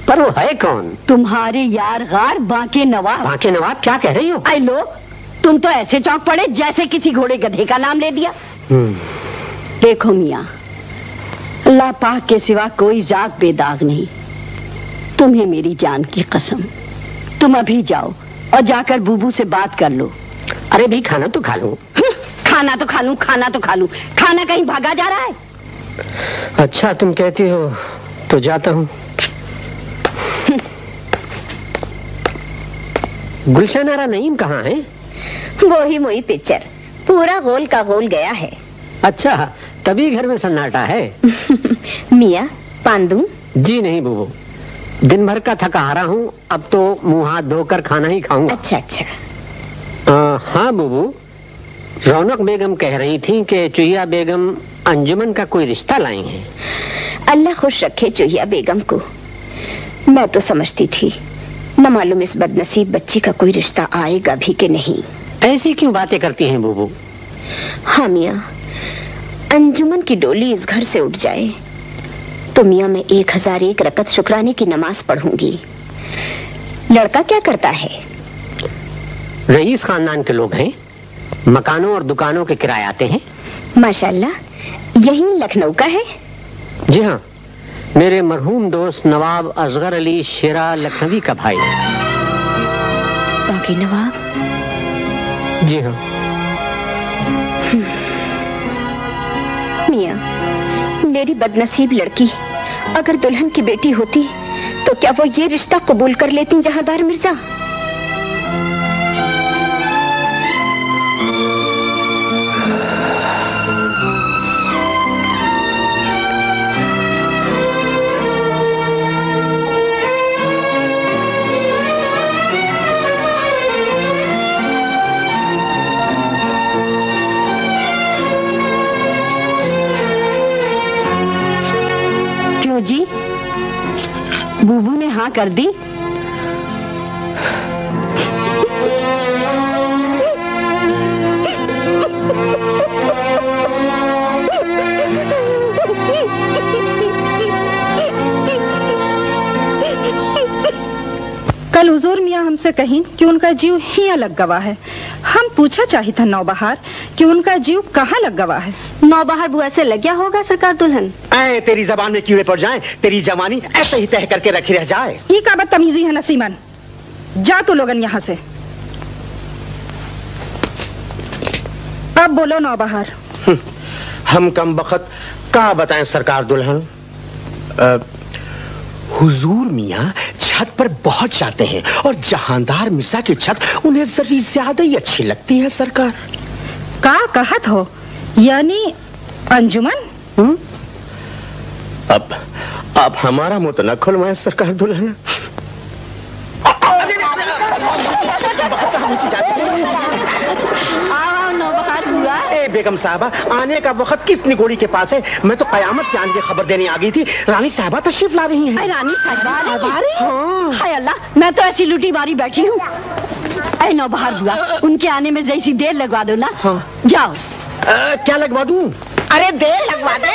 पर वो है कौन? तुम्हारे यार गार बांके नवाब। बांके नवाब? क्या कह रही हो? आई लो, तुम तो ऐसे चौंक पड़े जैसे किसी घोड़े गधे का नाम ले दिया। देखो मियां, अल्लाह पाक के सिवा कोई जात बेदाग नहीं। तुम्हें मेरी जान की कसम, तुम अभी जाओ और जाकर बूबू से बात कर लो। अरे भाई खाना तो खा लूं। खाना तो खा लूं, खाना तो खा लूं, खाना कहीं भागा जा रहा है? अच्छा तुम कहती हो तो जाता हूँ। गुलशन आरा नईम कहाँ है? वो ही मोई पिक्चर, पूरा गोल का गोल गया है। अच्छा, तभी घर में सन्नाटा है। मियाँ पान दूं? जी नहीं बुबू, दिन भर का थका हारा हूँ, अब तो मुंह हाथ धोकर खाना ही खाऊंगा। अच्छा अच्छा। हाँ बुबू, रौनक बेगम कह रही थी कि चुहिया बेगम अंजुमन का कोई रिश्ता लाई है। अल्लाह खुश रखे चुहिया बेगम को। मैं तो समझती थी न मालूम इस बदनसीब बच्ची का कोई रिश्ता आएगा भी कि नहीं। ऐसी क्यों बातें करती हैं बुबू? हाँ मियाँ, अंजुमन की डोली इस घर से उठ जाए तो मियाँ मैं 1001 रकत शुक्राने की नमाज पढ़ूंगी। लड़का क्या करता है? रईस खानदान के लोग हैं, मकानों और दुकानों के किराए आते हैं। माशाल्लाह, यहीं लखनऊ का है? जी हाँ, मेरे मरहूम दोस्त नवाब असगर अली शेरा लखनवी का भाई। बाकी नवाब? जी हाँ। मियाँ, मेरी बदनसीब लड़की अगर दुल्हन की बेटी होती तो क्या वो ये रिश्ता कबूल कर लेती जहांदार मिर्जा? जी बूबू ने हाँ कर दी? कल हुजूर मियाँ हमसे कहीं कि उनका जीव ही अलग गवा है। हम पूछा चाहिए था नौबहार कि उनका जीव कहाँ लग गवा है। नौबहार बुआ से लग गया होगा सरकार दुल्हन। ऐ तेरी जबान में कीड़े पड़ जाएं, तेरी जवानी ऐसे ही तह करके रखी रह जाए। ये का बदतमीजी है नसीमन, जा तू लोगन यहाँ से। अब बोलो नौबहार। हम कम बखत का बताएं सरकार दुल्हन। हुजूर मियाँ छत पर बहुत जाते हैं और जहांदार मिर्जा की छत उन्हें जरी ज्यादा ही अच्छी लगती है सरकार। का कहत हो? यानी अंजुमन? अब हमारा मुंह तो न खुलवाए सरकार दुल्हन। बेगम साहबा, आने का वक्त किस निगोड़ी के पास है? मैं तो कयामत के आने की खबर देने आ गई थी। रानी साहबा तशरीफ ला रही हैं। रानी साहबा हाय अल्लाह, मैं तो ऐसी लुटी मारी बैठी हूँ। ऐ नौबहार बुआ, उनके आने में जैसी देर लगवा दो ना। हाँ। जाओ। क्या लगवा दूं? अरे देर लगवा दे।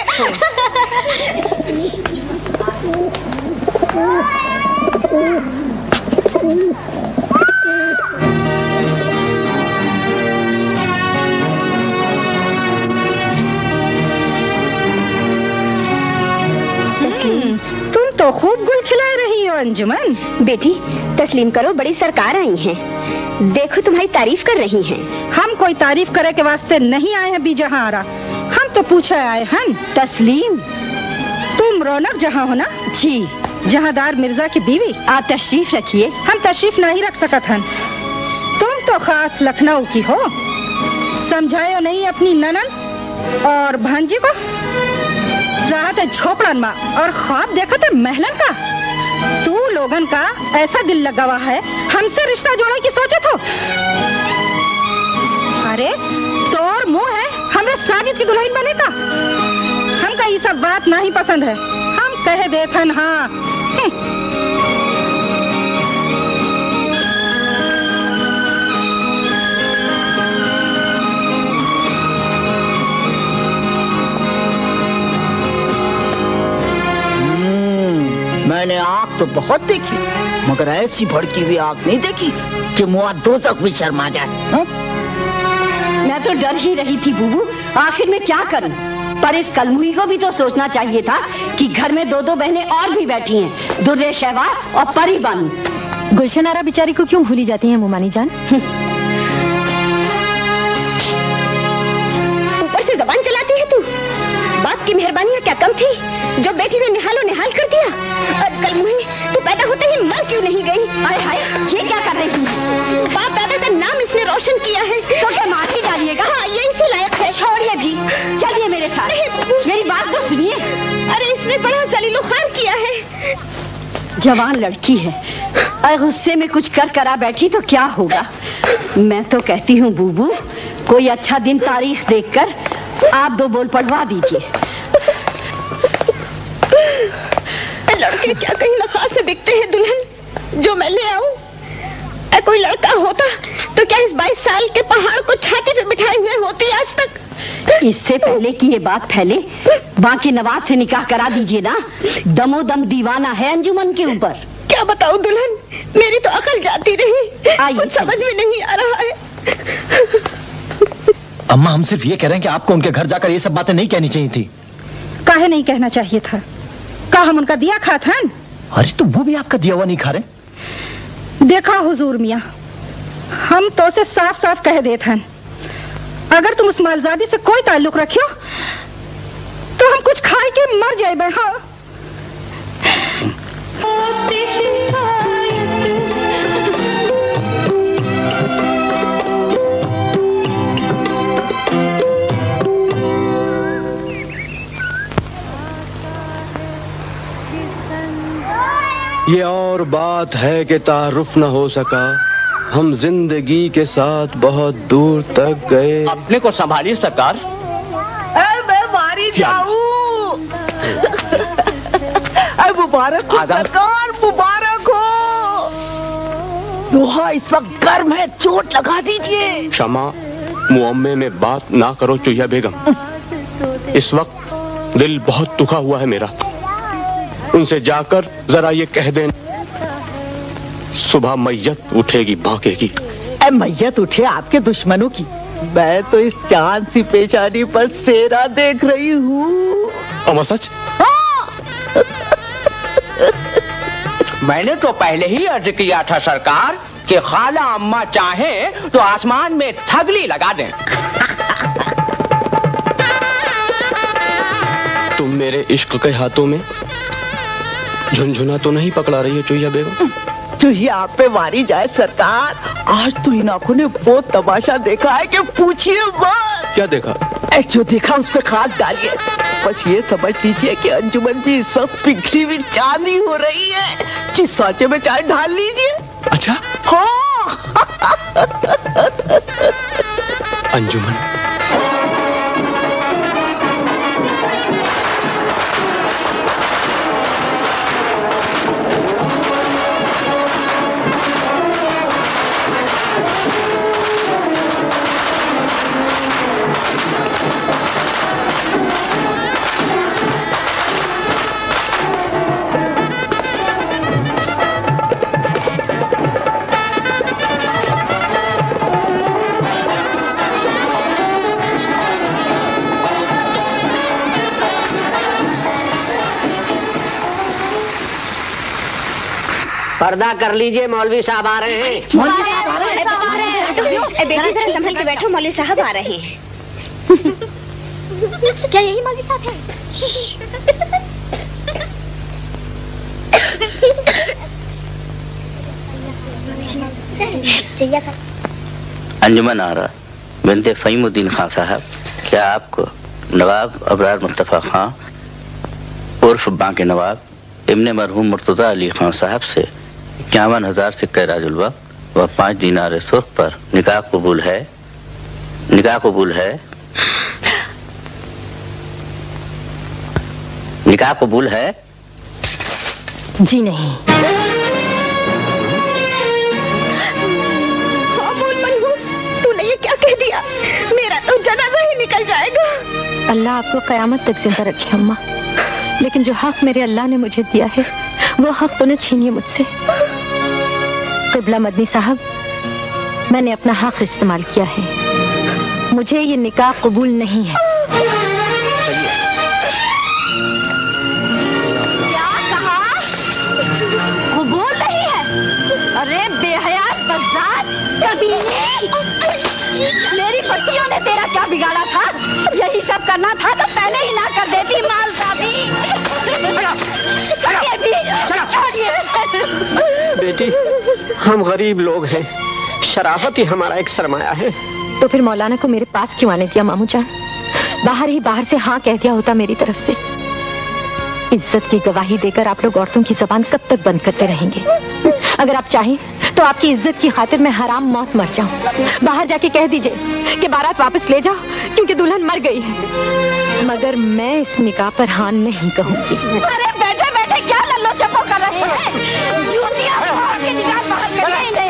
तो खूब गुल खिला रही हो अंजुमन। बेटी तस्लीम करो, बड़ी सरकार आई हैं। देखो तुम्हारी तारीफ कर रही हैं। हम कोई तारीफ करे के वास्ते नहीं आए हैं बीजहारा, हम तो पूछे आए हैं। तस्लीम, तुम रौनक जहाँ हो ना? जी। जहांदार मिर्जा की बीवी। आप तशरीफ रखिए। हम तशरीफ नहीं रख सकत हन। तुम तो खास लखनऊ की हो, समझायो नहीं अपनी ननन और भांजी को? राहत है झोपड़न में और ख्वाब देखा थे महलन का। तू लोगन का ऐसा दिल लगा हुआ है, हमसे रिश्ता जोड़ने की सोचे तो? अरे तोर मुंह है हमरे साजिद की दुल्हन बने का। हमका ये सब बात नहीं पसंद है, हम कह देथन। हाँ मैंने आग तो बहुत देखी, मगर ऐसी भड़की हुई आग नहीं देखी कि मुआ दोज़ख में शर्मा जाए। मैं तो डर ही रही थी बूबू, आखिर में क्या करूं? पर इस कलमुही को भी तो सोचना चाहिए था कि घर में दो दो बहनें और भी बैठी हैं, दुर्रे शहवार और परी बानू। गुलशन आरा बेचारी को क्यों भूली जाती हैं मुमानी जान? ऊपर से जबान चलाती है तू। बाप की मेहरबानियाँ क्या कम थी जो बेटी ने निहालो निहाल कर दिया? और कलमुही, तू पैदा होते ही मर क्यों नहीं गई? हाय हाय, ये क्या कर रही है? बाप दादा का नाम इसने रोशन किया है। तो क्या मार ही डालिएगा? हाँ, ये इसी लायक है। छोड़िए भी, चलिए मेरे साथ। मेरी बात तो सुनिए। अरे इसने बड़ा जलीलुखार किया है। जवान लड़की है, अरे गुस्से में कुछ कर करा बैठी तो क्या होगा? मैं तो कहती हूँ बूबू, कोई अच्छा दिन तारीख देखकर आप दो बोल पढ़वा दीजिए। लड़के क्या कहीं नखा से बिकते हैं दुल्हन जो मैं ले आऊं? कोई लड़का होता तो क्या इस 22 साल के पहाड़ को छाती पे बिठाए हुए होती आज तक? इससे पहले कि ये बात फैले, बाकी नवाब से निकाह करा दीजिए ना। दमोदम दीवाना है अंजुमन के ऊपर। क्या बताऊं दुल्हन, मेरी तो अकल जाती रही, कुछ समझ में नहीं आ रहा है। अम्मा, हम सिर्फ ये कह रहे हैं कि आपको उनके घर जाकर ये सब बातें नहीं कहनी चाहिए थी। काहे नहीं कहना चाहिए था? का हम उनका दिया खात हन? अरे तो वो भी आपका दिया हुआ नहीं खा रहे? देखा हुजूर मियाँ, हम तो से साफ साफ कह देते हैं, अगर तुम उस मालजादी से कोई ताल्लुक रखियो तो हम कुछ खाए के मर जाए। हाँ ये और बात है कि तारुफ न हो सका, हम जिंदगी के साथ बहुत दूर तक गए। अपने को संभालिए सरकार। मैं मारी जाऊं। मुबारक हो सरकार, मुबारक हो। लोहा इस वक्त गर्म है, चोट लगा दीजिए। क्षमा, मुअम्मे में बात ना करो चुहिया बेगम। इस वक्त दिल बहुत दुखा हुआ है मेरा। उनसे जाकर जरा ये कह दें, सुबह मैयत उठेगी बांके की। मैयत उठे आपके दुश्मनों की, मैं तो इस चांद सी पेशानी पर सेरा देख रही हूँ। अमर सच? मैंने तो पहले ही अर्ज किया था सरकार कि खाला अम्मा चाहें तो आसमान में थगली लगा दें। तुम मेरे इश्क के हाथों में झुनझुना तो नहीं पकड़ा रही है चुहिया बेगम? चुहिया आप पे मारी जाए सरकार, आज तो इन आंखों ने वो तमाशा देखा है कि पूछिए मत। क्या देखा? जो देखा उस पे खाद डालिए। बस ये समझ लीजिए कि अंजुमन भी इस वक्त पिघली हुई चांदी हो रही है। जिस सांचे में चाय ढाल लीजिए। अच्छा? हाँ। अंजुमन, पर्दा कर लीजिए, मौलवी साहब आ रहे हैं। मौलवी साहब आ रहे हैं। बेटी जरा संभल के बैठो, मौलवी साहब आ रहे हैं। क्या यही मौलवी साहब है? अंजुमन आरा बिनते फहीमुद्दीन खान साहब, क्या आपको नवाब अबरार मुस्तफ़ा खान उर्फ बांके नवाब इब्ने मरहूम मुर्तज़ा अली खान साहब से 51,000 सिक्के राजुल वक्त व 5 दीनार सुर्ख पर निकाह कबूल है? निकाह कबूल है? निकाह कबूल है? जी नहीं। तूने ये क्या कह दिया? मेरा तो जनाजा ही निकल जाएगा। अल्लाह आपको कयामत तक जिंदा रखे अम्मा, लेकिन जो हक मेरे अल्लाह ने मुझे दिया है वो हक तो न छीनिए मुझसे। क़िबला मदनी साहब, मैंने अपना हक इस्तेमाल किया है, मुझे ये निकाह कबूल नहीं है। क्या कहा? कबूल नहीं है? अरे बेहयात बज़ार, कमीने! मेरी पट्टियों ने तेरा क्या बिगाड़ा था? यही सब करना था तो पहले ही ना कर देती माल साहबी। बेटी, हम गरीब लोग हैं, शराफत ही हमारा एक सरमाया है। तो फिर मौलाना को मेरे पास क्यों आने दिया मामू जान? बाहर से हाँ कह दिया होता मेरी तरफ से। इज्जत की गवाही देकर आप लोग औरतों की जबान कब तक बंद करते रहेंगे? अगर आप चाहें तो आपकी इज्जत की खातिर मैं हराम मौत मर जाऊं। बाहर जाके कह दीजिए कि बारात वापस ले जाओ क्योंकि दुल्हन मर गई है, मगर मैं इस निकाह पर हाँ नहीं कहूंगी। अरे बैठे बैठे क्या लल्लो चप्पो कर रहे हैं? जूतियां फाड़ के निकाह बाहर कर देंगे।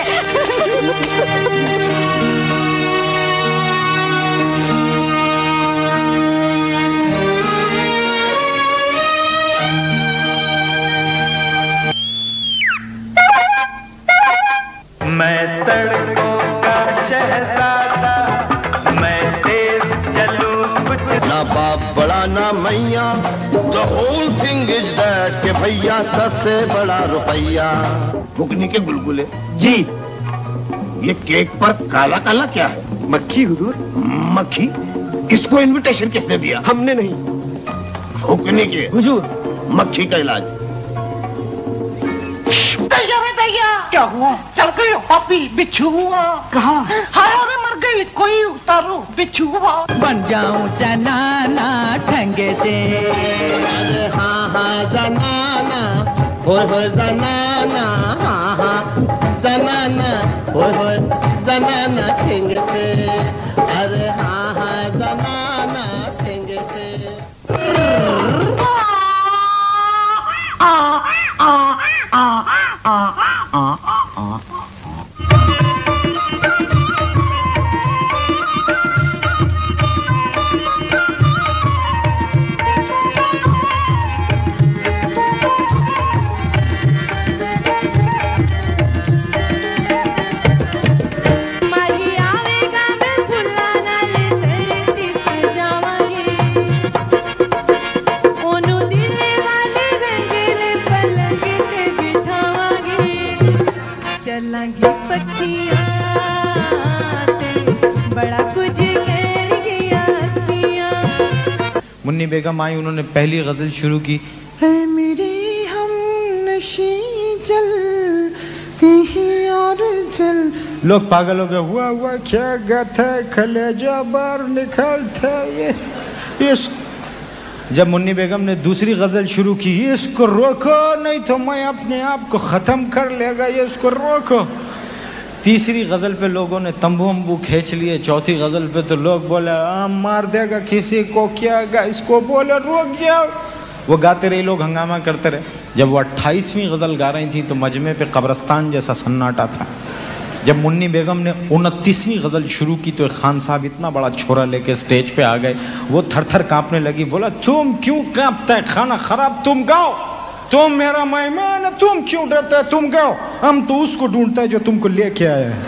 मैं सड़कों का शहजादा, मैं तेज चलूं कुछ ना बाप बड़ा ना मैया, the whole thing is that के भैया सबसे बड़ा रुपया। फुकनी के गुलगुले जी, ये केक पर काला काला क्या है? मक्खी हुजूर। मक्खी? इसको इनविटेशन किसने दिया? हमने नहीं। फुकनी के हुजूर, मक्खी का इलाज। क्या हुआ? चल गई पापी, बिच्छू हुआ। कहाँ? हाय अरे मर गई, कोई उतारो बिच्छू हुआ। बन जाऊं जनाना ठंगे से। अरे हाँ हाँ जनाना, होय जनाना, हाँ हाँ जनाना, होय जनाना ठंगे से। अरे हाँ हाँ जनाना ठंगे से। मुन्नी बेगम आई, उन्होंने पहली गजल शुरू की, है मेरी हम नशी जल कहीं और चल। लोग पागल हो गए, हुआ क्या गाथा कलेजा बाहर निकलता। ये जब मुन्नी बेगम ने दूसरी गजल शुरू की, इसको रोको नहीं तो मैं अपने आप को खत्म कर लेगा, ये इसको रोको। तीसरी गजल पे लोगों ने तंबू अम्बू खींच लिए। चौथी गजल पे तो लोग बोले आम मार देगा किसी को, क्या गा, इसको बोले रुक जाओ। वो गाते रहे, लोग हंगामा करते रहे। जब वो 28वीं गजल गा रही थी तो मजमे पे कब्रस्तान जैसा सन्नाटा था। जब मुन्नी बेगम ने 29वीं गजल शुरू की तो खान साहब इतना बड़ा छोरा लेके स्टेज पे आ गए। वो थर थर कांपने लगी, बोला तुम क्यों कांपता है, खाना खराब, तुम गाओ, तुम मेरा मेहमान, तुम क्यों डरता है, तुम गाओ, हम तो उसको ढूंढता है जो तुमको लेके आया है।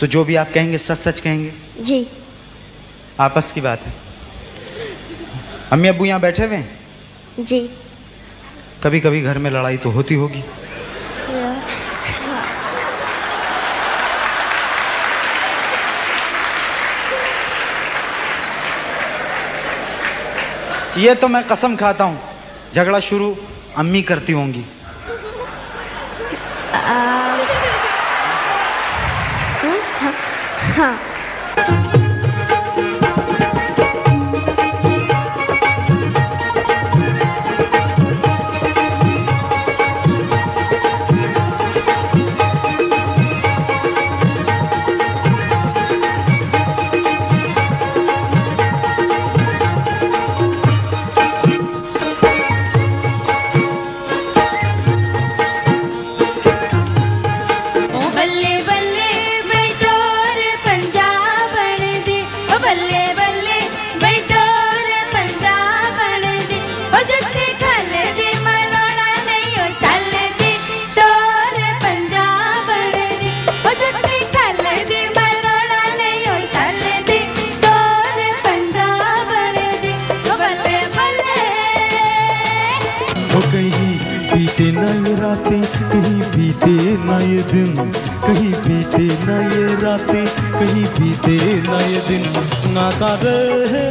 तो जो भी आप कहेंगे सच सच कहेंगे? जी। आपस की बात है। अम्मी अब्बू यहाँ बैठे हुए हैं? जी। कभी कभी घर में लड़ाई तो होती होगी। ये तो मैं कसम खाता हूँ झगड़ा शुरू अम्मी करती होंगी। हाँ। कहीं बीते ना ये दिन, कहीं बीते ना ये रातें, कहीं बीते ना ये दिन, नाता रहे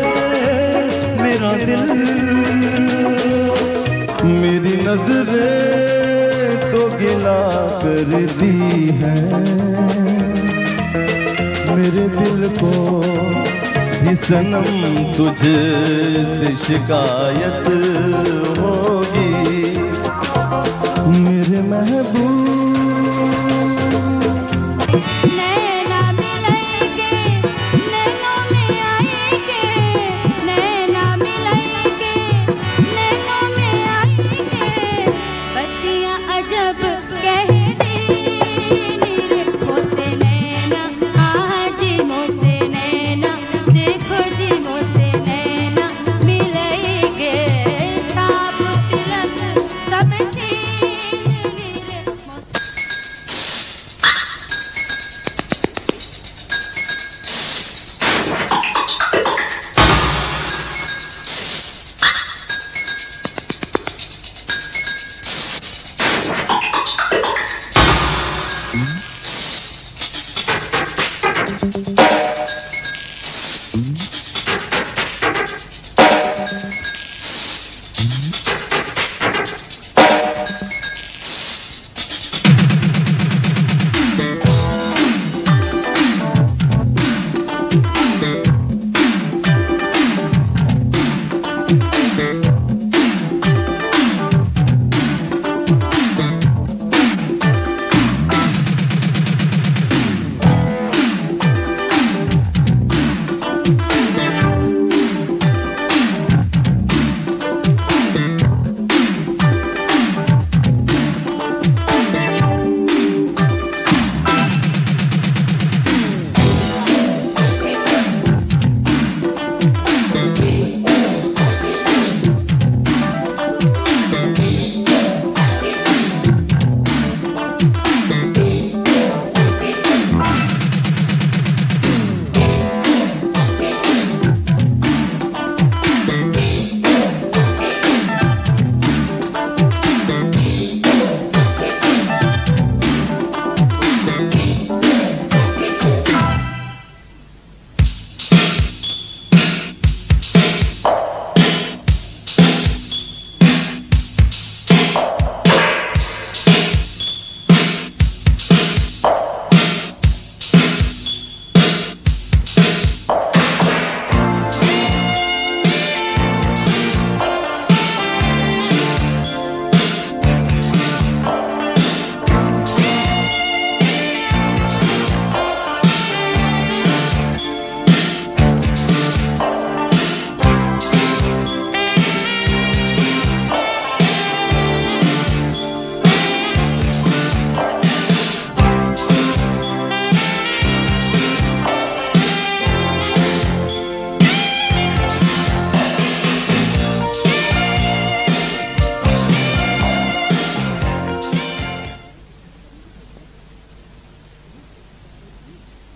मेरा दिल। मेरी नजरें तो गिला करती हैं, मेरे दिल को भी सनम तुझसे शिकायत होगी। मेरे महबूब नैना मिलाएंगे, नैनों में आएंगे, नैना मिलाएंगे, नैनों में आएंगे, बत्तियां अजब कहती नीले मोसे नैना, आज मोसे नैना, देखो जी मोसे नैना मिलाएंगे, छाप तिलक सब चीज।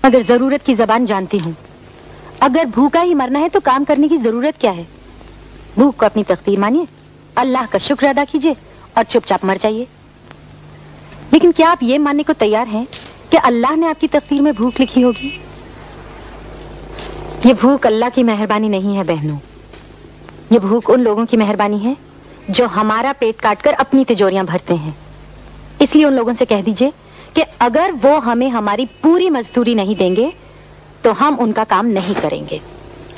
मगर जरूरत की जबान जानती हूँ। अगर भूखा ही मरना है तो काम करने की जरूरत क्या है? भूख को अपनी तकदीर मानिए, अल्लाह का शुक्र अदा कीजिए और चुपचाप मर जाइए। लेकिन क्या आप ये मानने को तैयार हैं कि अल्लाह ने आपकी तकदीर में भूख लिखी होगी? ये भूख अल्लाह की मेहरबानी नहीं है बहनों, ये भूख उन लोगों की मेहरबानी है जो हमारा पेट काटकर अपनी तिजोरियां भरते हैं। इसलिए उन लोगों से कह दीजिए कि अगर वो हमें हमारी पूरी मजदूरी नहीं देंगे तो हम उनका काम नहीं करेंगे।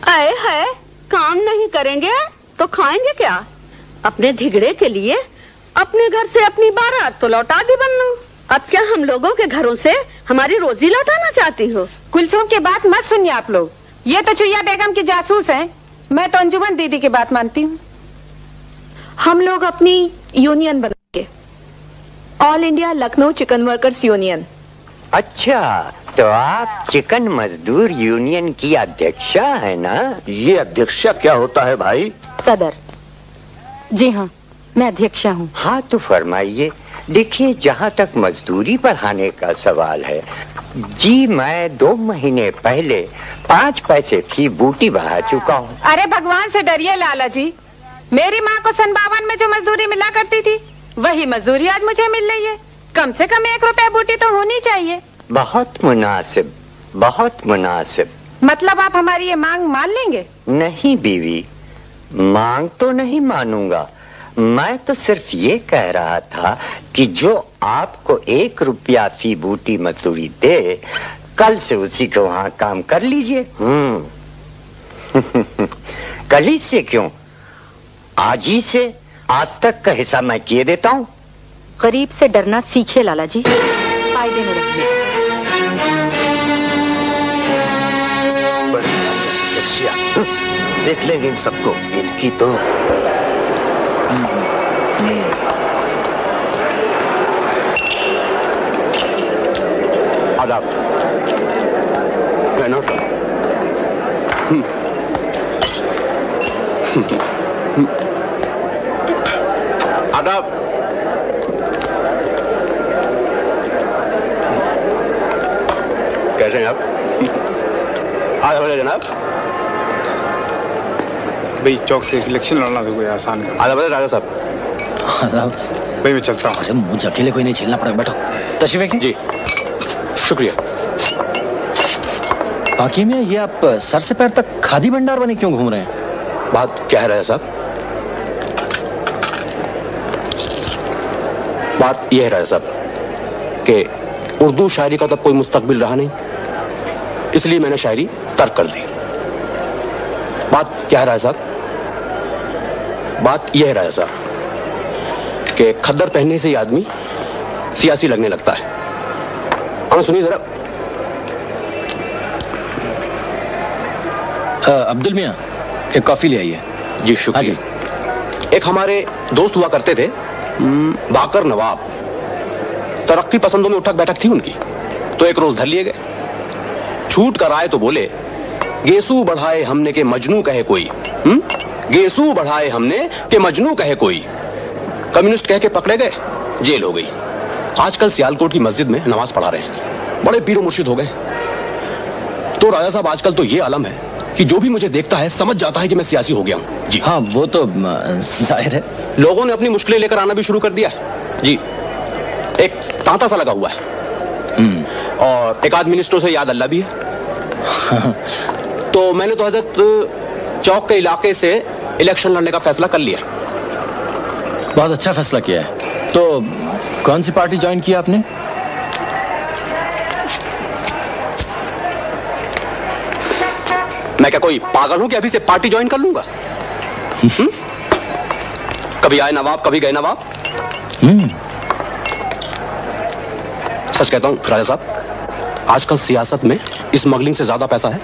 आए है, काम नहीं करेंगे तो खाएंगे क्या? अपने धिगड़े के लिए अपने घर से अपनी बारात तो लौटा दी बन्नू। अब क्या हम लोगों के घरों से हमारी रोजी लौटाना चाहती हो? कुलसुम की बात मत सुनिए आप लोग, ये तो चुईया बेगम की जासूस हैं। मैं तो अंजुमन दीदी की बात मानती हूँ। हम लोग अपनी यूनियन बनाएंगे, all India Lucknow chicken workers union. अच्छा, तो आप चिकन मजदूर यूनियन की अध्यक्षा है ना? ये अध्यक्षा क्या होता है भाई? सदर। जी हाँ, मैं अध्यक्षा हूँ। हाँ तो फरमाइए। देखिए, जहाँ तक मजदूरी बढ़ाने का सवाल है, जी मैं 2 महीने पहले 5 पैसे फी बूटी बढ़ा चुका हूँ। अरे भगवान से डरिए लाला जी, मेरी माँ को 52 में जो मजदूरी मिला करती थी वही मजदूरी आज मुझे मिल रही है। कम से कम 1 रुपया बूटी तो होनी चाहिए। बहुत मुनासिब, बहुत मुनासिब। मतलब आप हमारी ये मांग मान लेंगे? नहीं बीवी, मांग तो नहीं मानूंगा। मैं तो सिर्फ ये कह रहा था कि जो आपको 1 रुपया फी बूटी मजदूरी दे, कल से उसी को वहाँ काम कर लीजिए। कल ही से क्यों, आज ही से। आज तक का हिस्सा मैं किए देता हूँ। गरीब से डरना सीखिए लाला जी, फायदे में रखिए। बड़ी अध्यक्षा, देख लेंगे इन सबको, इनकी तो आदाब। आदाब। कैसे हैं आप? आदाब है जनाब। भाई चौक से इलेक्शन लड़ना तो कोई आसान नहीं। आदाब है राजा साहब। आदाब। भाई मैं चलता हूँ। अरे मुझे अकेले कोई नहीं झेलना पड़ेगा, बैठो। तशरीफ रखिए। जी शुक्रिया। बाकी में ये आप सर से पैर तक खादी भंडार बने क्यों घूम रहे हैं? बात क्या है राजा साहब? बात यह है राजा साहब कि उर्दू शायरी का तब कोई मुस्तकबिल रहा नहीं, इसलिए मैंने शायरी तर्क कर दी। बात क्या है राजा साहब? बात यह है राजा साहब कि खद्दर पहनने से ही आदमी सियासी लगने लगता है। हाँ सुनिए जरा। अब्दुल मियां, एक कॉफी ले आइए। जी शुक्रिया। एक हमारे दोस्त हुआ करते थे, बाकर नवाब। तरक्की पसंदों में उठक बैठक थी उनकी, तो एक रोज धर लिए गए। छूट कर आए तो बोले, गेसू बढ़ाए हमने के मजनू कहे कोई। गेसू बढ़ाए हमने के मजनू कहे कोई। कम्युनिस्ट कह के पकड़े गए, जेल हो गई। आजकल सियालकोट की मस्जिद में नमाज पढ़ा रहे हैं, बड़े पीरो मुर्शिद हो गए। तो राजा साहब आजकल तो ये आलम है कि जो भी मुझे देखता है समझ जाता है कि मैं सियासी हो गया हूँ। जी हाँ, वो तो जाहिर है। लोगों ने अपनी मुश्किलें लेकर आना भी शुरू कर दिया है। जी एक तांता सा लगा हुआ है और एक आध मिनिस्टरों से याद अल्लाह भी है। तो मैंने तो हजरत चौक के इलाके से इलेक्शन लड़ने का फैसला कर लिया। बहुत अच्छा फैसला किया है। तो कौन सी पार्टी ज्वाइन की आपने? मैं क्या कोई पागल हूं कि अभी से पार्टी ज्वाइन कर लूंगा? कभी आए नवाब, कभी गए नवाब। सच कहता हूं राजा साहब, आजकल सियासत में स्मगलिंग से ज्यादा पैसा है।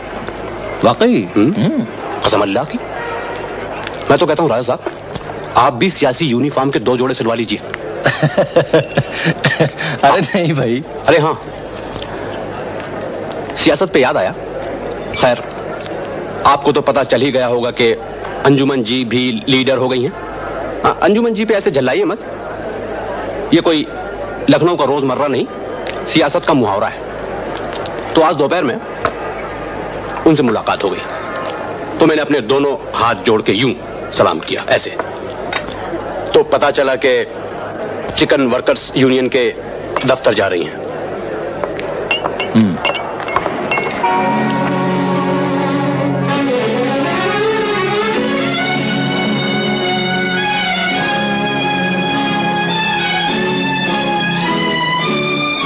वाकई? कसम अल्लाह की। मैं तो कहता हूं राजा साहब, आप भी सियासी यूनिफॉर्म के 2 जोड़े सिलवा लीजिए। अरे नहीं भाई। अरे हाँ, सियासत पे याद आया। खैर, आपको तो पता चल ही गया होगा कि अंजुमन जी भी लीडर हो गई हैं। अंजुमन जी पे ऐसे झल्लाइए मत, ये कोई लखनऊ का रोजमर्रा नहीं, सियासत का मुहावरा है। तो आज दोपहर में उनसे मुलाकात हो गई, तो मैंने अपने दोनों हाथ जोड़ के यूं सलाम किया ऐसे। तो पता चला कि चिकन वर्कर्स यूनियन के दफ्तर जा रही हैं।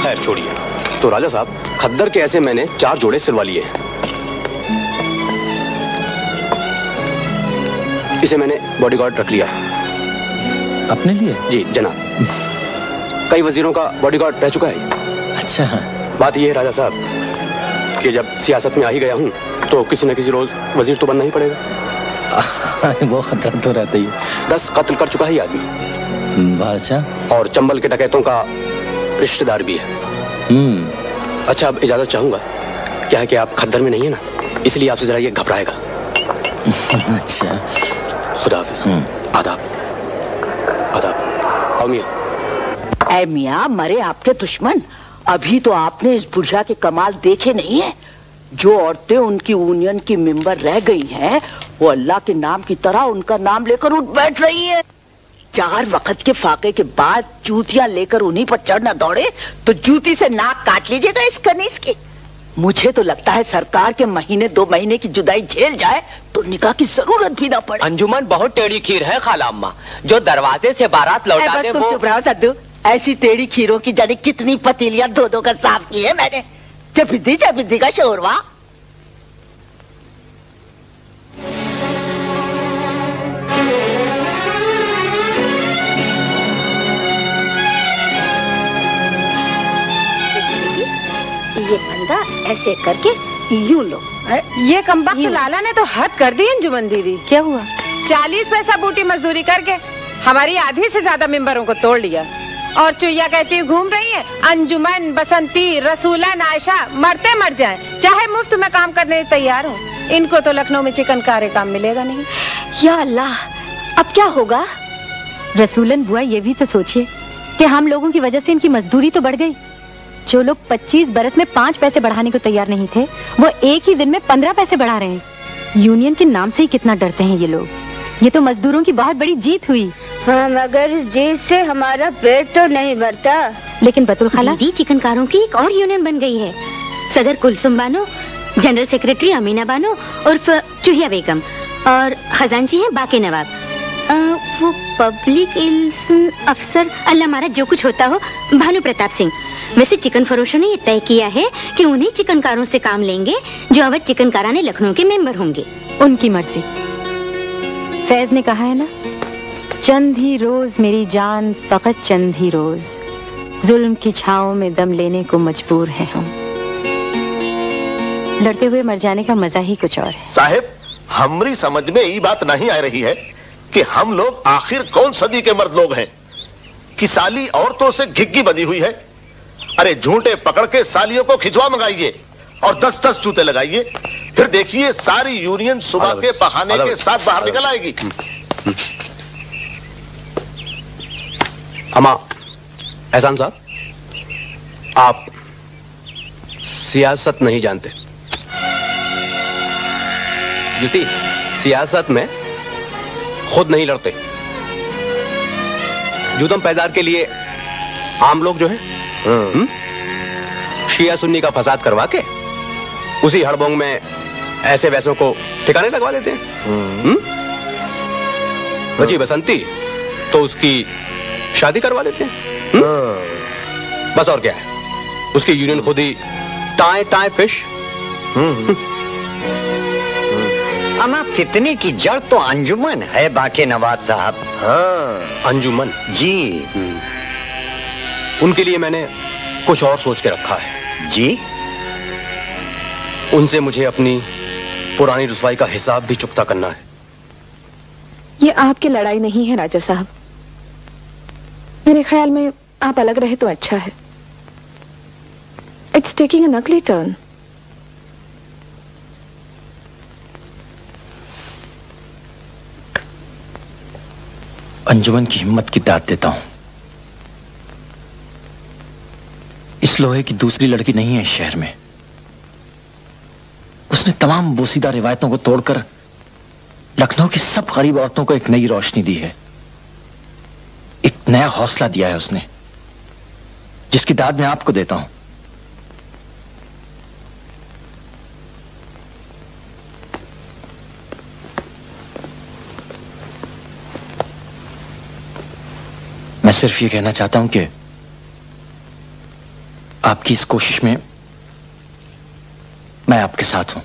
खैर छोड़िए। तो राजा साहब, खद्दर के ऐसे मैंने 4 जोड़े सिलवा लिए हैं। इसे मैंने बॉडीगार्ड रख लिया अपने लिए। जी जनाब, कई वजीरों का बॉडीगार्ड रह चुका है। अच्छा। बात यह है राजा साहब कि जब सियासत में आ ही गया हूं तो किसी न किसी रोज वजीर तो बनना ही पड़ेगा। वो खतरा तो रहता ही है। 10 कत्ल कर चुका है ये आदमी। बादशाह। और चंबल के डकैतों का रिश्तेदार भी है। अच्छा, अब इजाजत चाहूंगा। क्या है कि आप खद्दर में नहीं है ना, इसलिए आपसे जरा ये घबराएगा। अच्छा, खुदा हाफिज। आदाब। आदाब। आओ मियां। ऐ मियां, मरे आपके दुश्मन, अभी तो आपने इस बुढ़िया के कमाल देखे नहीं है। जो औरतें उनकी यूनियन की मेंबर रह गई हैं, वो अल्लाह के नाम की तरह उनका नाम लेकर उठ बैठ रही है। 4 वक्त के फाके के बाद जूतियां लेकर उन्हीं पर चढ़ना दौड़े तो जूती से नाक काट लीजिएगा इस कनीज की। मुझे तो लगता है सरकार के महीने 2 महीने की जुदाई झेल जाए तो निकाह की जरूरत भी ना पड़े। अंजुमन बहुत टेढ़ी खीर है खाला अम्मा, जो दरवाजे से बारात लौटा दे वो। चुप रहो सद्दू, ऐसी टेढ़ी खीरों की जाने कितनी पतीलियां 2-2 का साफ की है मैंने। चबिद्दी का शोरवा। ये बंदा ऐसे करके यूं लो। ये कमबख्त लाला ने तो हद कर दी अंजुमन दीदी। क्या हुआ? 40 पैसा बूटी मजदूरी करके हमारी आधी से ज्यादा मेंबरों को तोड़ लिया। और चुईया कहती घूम रही है, अंजुमन, बसंती, रसूला, आयशा मरते मर जाएं, चाहे मुफ्त में काम करने तैयार हूँ। इनको तो लखनऊ में चिकनकारे काम मिलेगा नहीं। या अल्लाह, अब क्या होगा? रसूलन बुआ, ये भी तो सोचिए कि हम लोगों की वजह से इनकी मजदूरी तो बढ़ गई। जो लोग 25 बरस में 5 पैसे बढ़ाने को तैयार नहीं थे, वो एक ही दिन में 15 पैसे बढ़ा रहे हैं। यूनियन के नाम से ही कितना डरते हैं ये लोग। ये तो मजदूरों की बहुत बड़ी जीत हुई। हाँ, मगर इस जीत से हमारा पेट तो नहीं भरता। लेकिन बतुल खाला, दीदी, चिकनकारों की एक और यूनियन बन गई है। सदर कुलसुम बानो, जनरल सेक्रेटरी अमीना बानो उर्फ चूहिया बेगम, और खजांची है बाकी नवाब। वो पब्लिक रिलेशन अफसर, अल्लाह मारा जो कुछ होता हो, भानु प्रताप सिंह। वैसे चिकन फरोशों ने ये तय किया है कि उन्हीं चिकनकारों से काम लेंगे जो अवध चिकनकाराने लखनऊ के मेंबर होंगे। उनकी मर्जी। फैज ने कहा है ना, चंद ही रोज मेरी जान, फकत चंद ही रोज, जुल्म की छाओं में दम लेने को मजबूर है हम। लड़ते हुए मर जाने का मजा ही कुछ और है। साहिब, हमारी समझ में ये बात नहीं आ रही है कि हम लोग आखिर कौन सदी के मर्द लोग हैं कि साली औरतों से घिग्गी बंधी हुई है। अरे झूठे पकड़ के सालियों को खिंचवा मंगाइए और 10-10 जूते लगाइए, फिर देखिए सारी यूनियन सुबह के बहाने के साथ बाहर निकल आएगी। अम्मा, एहसान साहब, आप सियासत नहीं जानते। You see, सियासत में खुद नहीं लड़ते। जुदम पैदार के लिए आम लोग जो है शिया सुन्नी का फसाद करवा के उसी हड़बोंग में ऐसे वैसों को ठिकाने लगवा देते हैं। बची बसंती तो उसकी शादी करवा देते हैं। बस और क्या है, उसकी यूनियन खुद ही टाए टाए फिश। अमा फितने की जड़ तो अंजुमन है बाके नवाब साहब। हाँ, अंजुमन जी। उनके लिए मैंने कुछ और सोच के रखा है। जी? उनसे मुझे अपनी पुरानी रुसवाई का हिसाब भी चुकता करना है। ये आपकी लड़ाई नहीं है राजा साहब। मेरे ख्याल में आप अलग रहे तो अच्छा है। It's taking an ugly turn. अंजुमन की हिम्मत की दाद देता हूं। इस लोहे की दूसरी लड़की नहीं है इस शहर में। उसने तमाम बोसीदा रिवायतों को तोड़कर लखनऊ की सब गरीब औरतों को एक नई रोशनी दी है, एक नया हौसला दिया है उसने, जिसकी दाद मैं आपको देता हूं। मैं सिर्फ ये कहना चाहता हूं कि आपकी इस कोशिश में मैं आपके साथ हूं,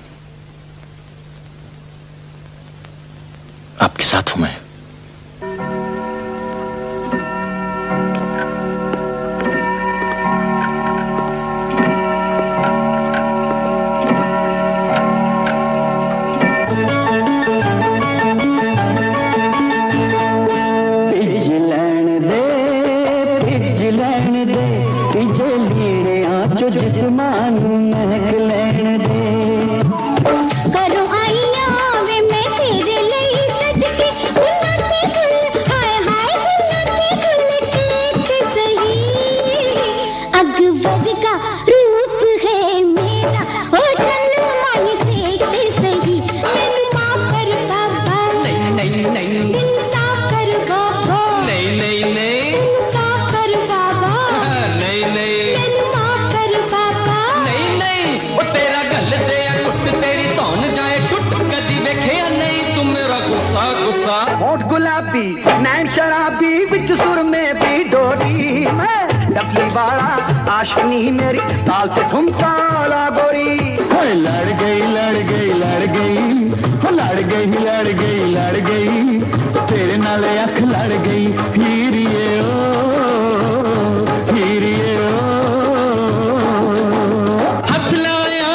आपके साथ हूं मैं। आशनी मेरी ताल पे ठुमका ला गोरी, लड़ गई लड़ गई लड़ गई, लड़ गई लड़ गई लड़ गई, तेरे नाल अख लड़ गई, हीरिए ओ हीरिए ओ। हथ लाया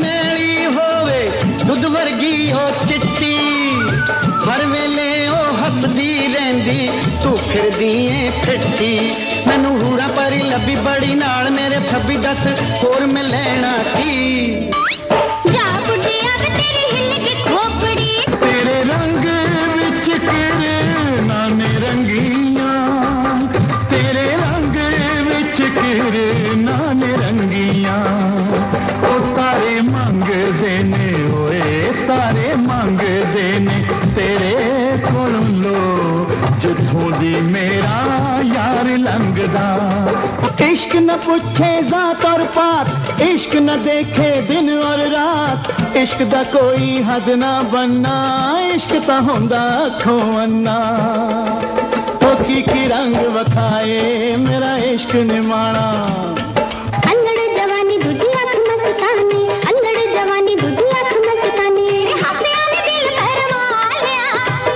मेरी होवे दुध वर्गी हो चिट्टी, हर वेले ओ हसदी रहंदी तू फिरदी ऐ फिट्टी, मैनू हूरा परी लभी बड़ी नाल मेरे फब्बी दस होर में लेना थी। जा बुढ़िया वे तेरी हिल के खोपड़ी, तेरे रंग विच केरे नाने रंगियां, तेरे रंग विच केरे नाने रंगियां, ओ सारे मंग देने ओए सारे मंग देने तेरे कोलों लो जिथों दी मेरा यार लंगदा। इश्क न पूछे जात और पात, इश्क न देखे दिन और रात, इश्क दा कोई हद ना बनना, इश्क ता होंदा खोवन्ना, होकी की रंग वखाए मेरा इश्क निमाणा। अंगड़ जवानी दूजी अख मस्तानी, अंगड़ जवानी दूजी अख मस्तानी, हासे आने दिल करवा लिया,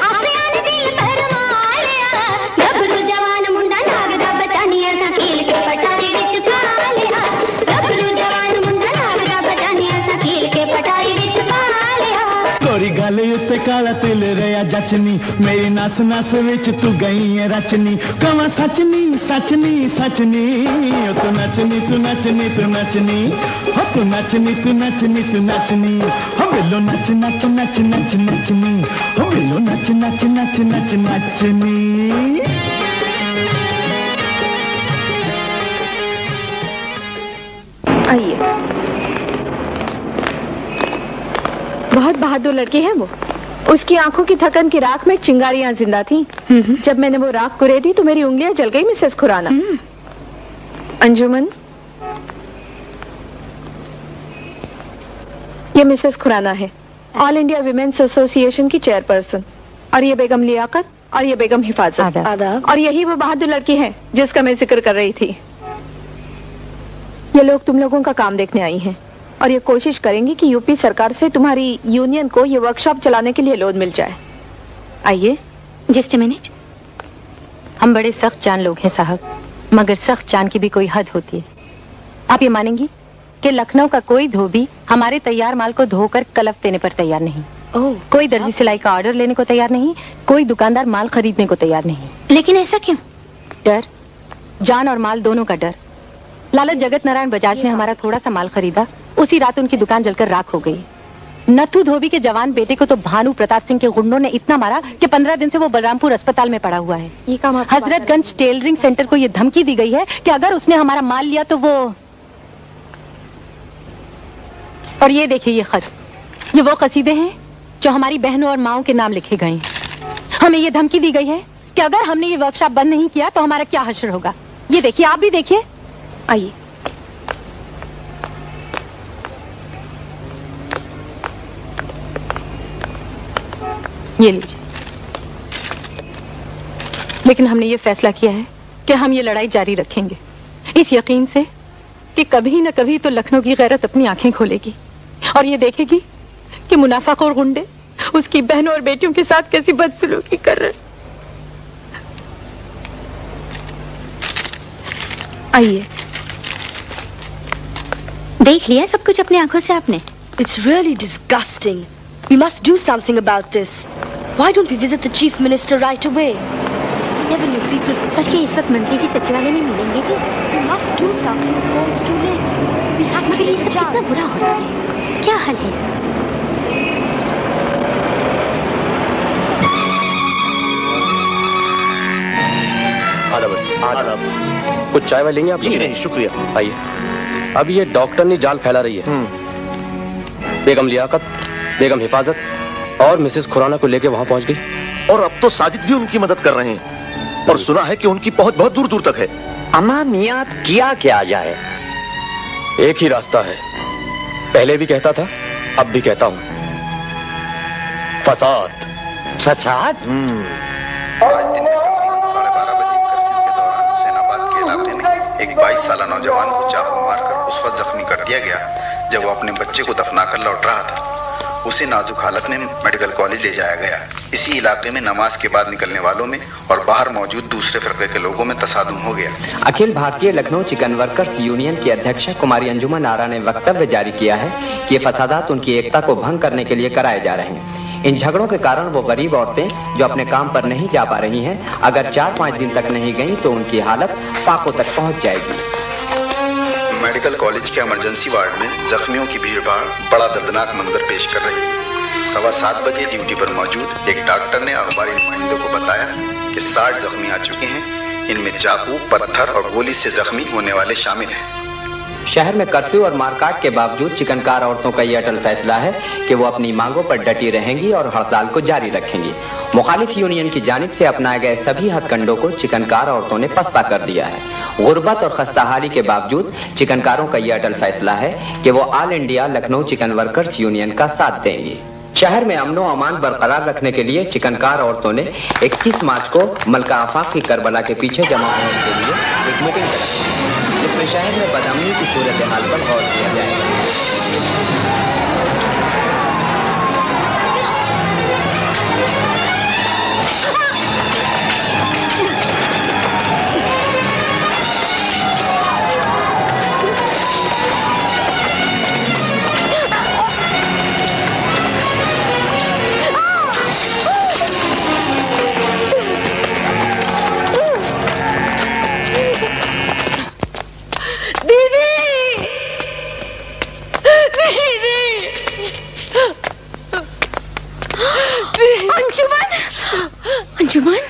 हासे आने दिल करवा लिया, गबरू जवान मुंडा नाग दा बचानी ऐसा कील के पटारी विच पा लिया, गबरू जवान मुंडा नाग दा बचानी ऐसा कील के पटारी विच पा लिया। गोरी गल उत्ते काला तिल रहा जचनी, मेरी नस नस विच तू गई है रचनी, कवा सचनी सचनी सचनी, तू नचनी तू नचनी तू नचनी, हो तू नचनी तू नचनी तू नचनी, हो बिल्लो नच नच नच नच नचनी, हो बिल्लो नच नच नच नच नचनी। आइए, बहुत बहादुर लड़की है वो। उसकी आंखों की थकन की राख में चिंगारियां जिंदा थी। जब मैंने वो राख कुरेदी तो मेरी उंगलियां जल गई मिसेस खुराना। अंजुमन, ये मिसेस खुराना है, ऑल इंडिया विमेन्स एसोसिएशन की चेयरपर्सन, और ये बेगम लियाकत और ये बेगम हिफाजत, और यही वो बहादुर लड़की है जिसका मैं जिक्र कर रही थी। ये लोग तुम लोगों का काम देखने आई हैं और ये कोशिश करेंगी कि यूपी सरकार से तुम्हारी यूनियन को ये वर्कशॉप चलाने के लिए लोन मिल जाए। आइए। Just a minute. हम बड़े सख्त जान लोग हैं साहब, मगर सख्त जान की भी कोई हद होती है। आप ये मानेंगी कि लखनऊ का कोई धोबी हमारे तैयार माल को धोकर कलफ देने पर तैयार नहीं, कोई दर्जी सिलाई का ऑर्डर लेने को तैयार नहीं, कोई दुकानदार माल खरीदने को तैयार नहीं। लेकिन ऐसा क्यों? डर, जान और माल दोनों का डर। लाला जगत नारायण बजाज ने हमारा थोड़ा सा माल खरीदा, उसी रात उनकी दुकान जलकर राख हो गई। नथु धोबी के जवान बेटे को तो भानु प्रताप सिंह के गुंडों ने इतना मारा कि 15 दिन से वो बलरामपुर अस्पताल में पड़ा हुआ है। ये काम हजरतगंज टेलरिंग सेंटर को ये धमकी दी गई है कि अगर उसने हमारा माल लिया तो वो, और ये देखिए ये खत, ये वो कसीदे हैं जो हमारी बहनों और माओं के नाम लिखे गए हैं। हमें ये धमकी दी गई है कि अगर हमने ये वर्कशॉप बंद नहीं किया तो हमारा क्या हश्र होगा। ये देखिए, आप भी देखिए। आइए। ये लीजिए। लेकिन हमने ये फैसला किया है कि हम ये लड़ाई जारी रखेंगे, इस यकीन से कि कभी न कभी तो लखनऊ की गैरत अपनी आंखें खोलेगी और ये देखेगी कि मुनाफाखोर गुंडे उसकी बहनों और बेटियों के साथ कैसी बदसलूकी कर रहे। आइए। देख लिया सब कुछ अपनी आंखों से आपने? It's really disgusting. We must do something about this. Why don't we visit the chief minister right away? We never knew people could. पर क्या इस वक्त मंत्री जी सचिवालय में मिलेंगे भी? We must do something before it's too late. We have to मगर ये take सब a charge. कितना बुरा हो रहा है। क्या हल है इसका? आदाब। कुछ चाय वाय लेंगे आप? जी नहीं, शुक्रिया। आइए। अब ये डॉक्टर ने जाल फैला रही है। बेगम लियाकत, बेगम हिफाजत और मिसेस खुराना को लेके वहां पहुंच गई। और अब तो साजिद भी उनकी मदद कर रहे हैं और सुना है कि उनकी पहुंच बहुत दूर दूर तक है। अम्मा मियां किया क्या जाए? एक ही रास्ता है, पहले भी कहता था, अब भी कहता हूं, फसाद। फसाद? आज दिन के तकरीबन 12:30 बजे कर्फ्यू के दौरान हुसैनाबाद के इलाके में एक 22 साल नौजवान को चाकू मारकर उस वक्त जख्मी कर दिया गया जब वो अपने बच्चे को दफनाकर लौट रहा था। उसे नाजुक हालत में मेडिकल कॉलेज ले जाया गया। इसी इलाके में नमाज के बाद निकलने वालों में और बाहर मौजूद दूसरे फिरके के लोगों में तसादुम हो गया। Akhil Bharatiya Lucknow chicken workers union की अध्यक्ष कुमारी अंजुमन आरा ने वक्तव्य जारी किया है कि ये फसादात उनकी एकता को भंग करने के लिए कराए जा रहे हैं। इन झगड़ों के कारण वो गरीब औरतें जो अपने काम पर नहीं जा पा रही हैं, अगर 4-5 दिन तक नहीं गईं तो उनकी हालत फाकों तक पहुंच जाएगी। मेडिकल कॉलेज के इमरजेंसी वार्ड में जख्मियों की भीड़भाड़ बड़ा दर्दनाक मंजर पेश कर रही है। 7:15 बजे ड्यूटी पर मौजूद एक डॉक्टर ने अखबारी नुमाइंदों को बताया कि 60 जख्मी आ चुके हैं। इनमें चाकू, पत्थर और गोली से जख्मी होने वाले शामिल हैं। शहर में कर्फ्यू और मारकाट के बावजूद चिकनकार औरतों का यह अटल फैसला है कि वो अपनी मांगों पर डटी रहेंगी और हड़ताल को जारी रखेंगी। मुखालिफ यूनियन की जानिब से अपनाए गए सभी हथकंडों को चिकनकार औरतों ने पसपा कर दिया है। गुर्बत और खस्ताहाली के बावजूद चिकनकारों का यह अटल फैसला है कि वो all India Lucknow chicken workers union का साथ देंगी। शहर में अमनो अमान बरकरार रखने के लिए चिकनकार औरतों ने 21 मार्च को मलका आफाक की करबला के पीछे जमा होने के लिए एक मीटिंग रखी, जिसमें शहर में बदअमनी की सूरत हाल पर गौर किया जाएगा। अंजुमन, अंजुमन।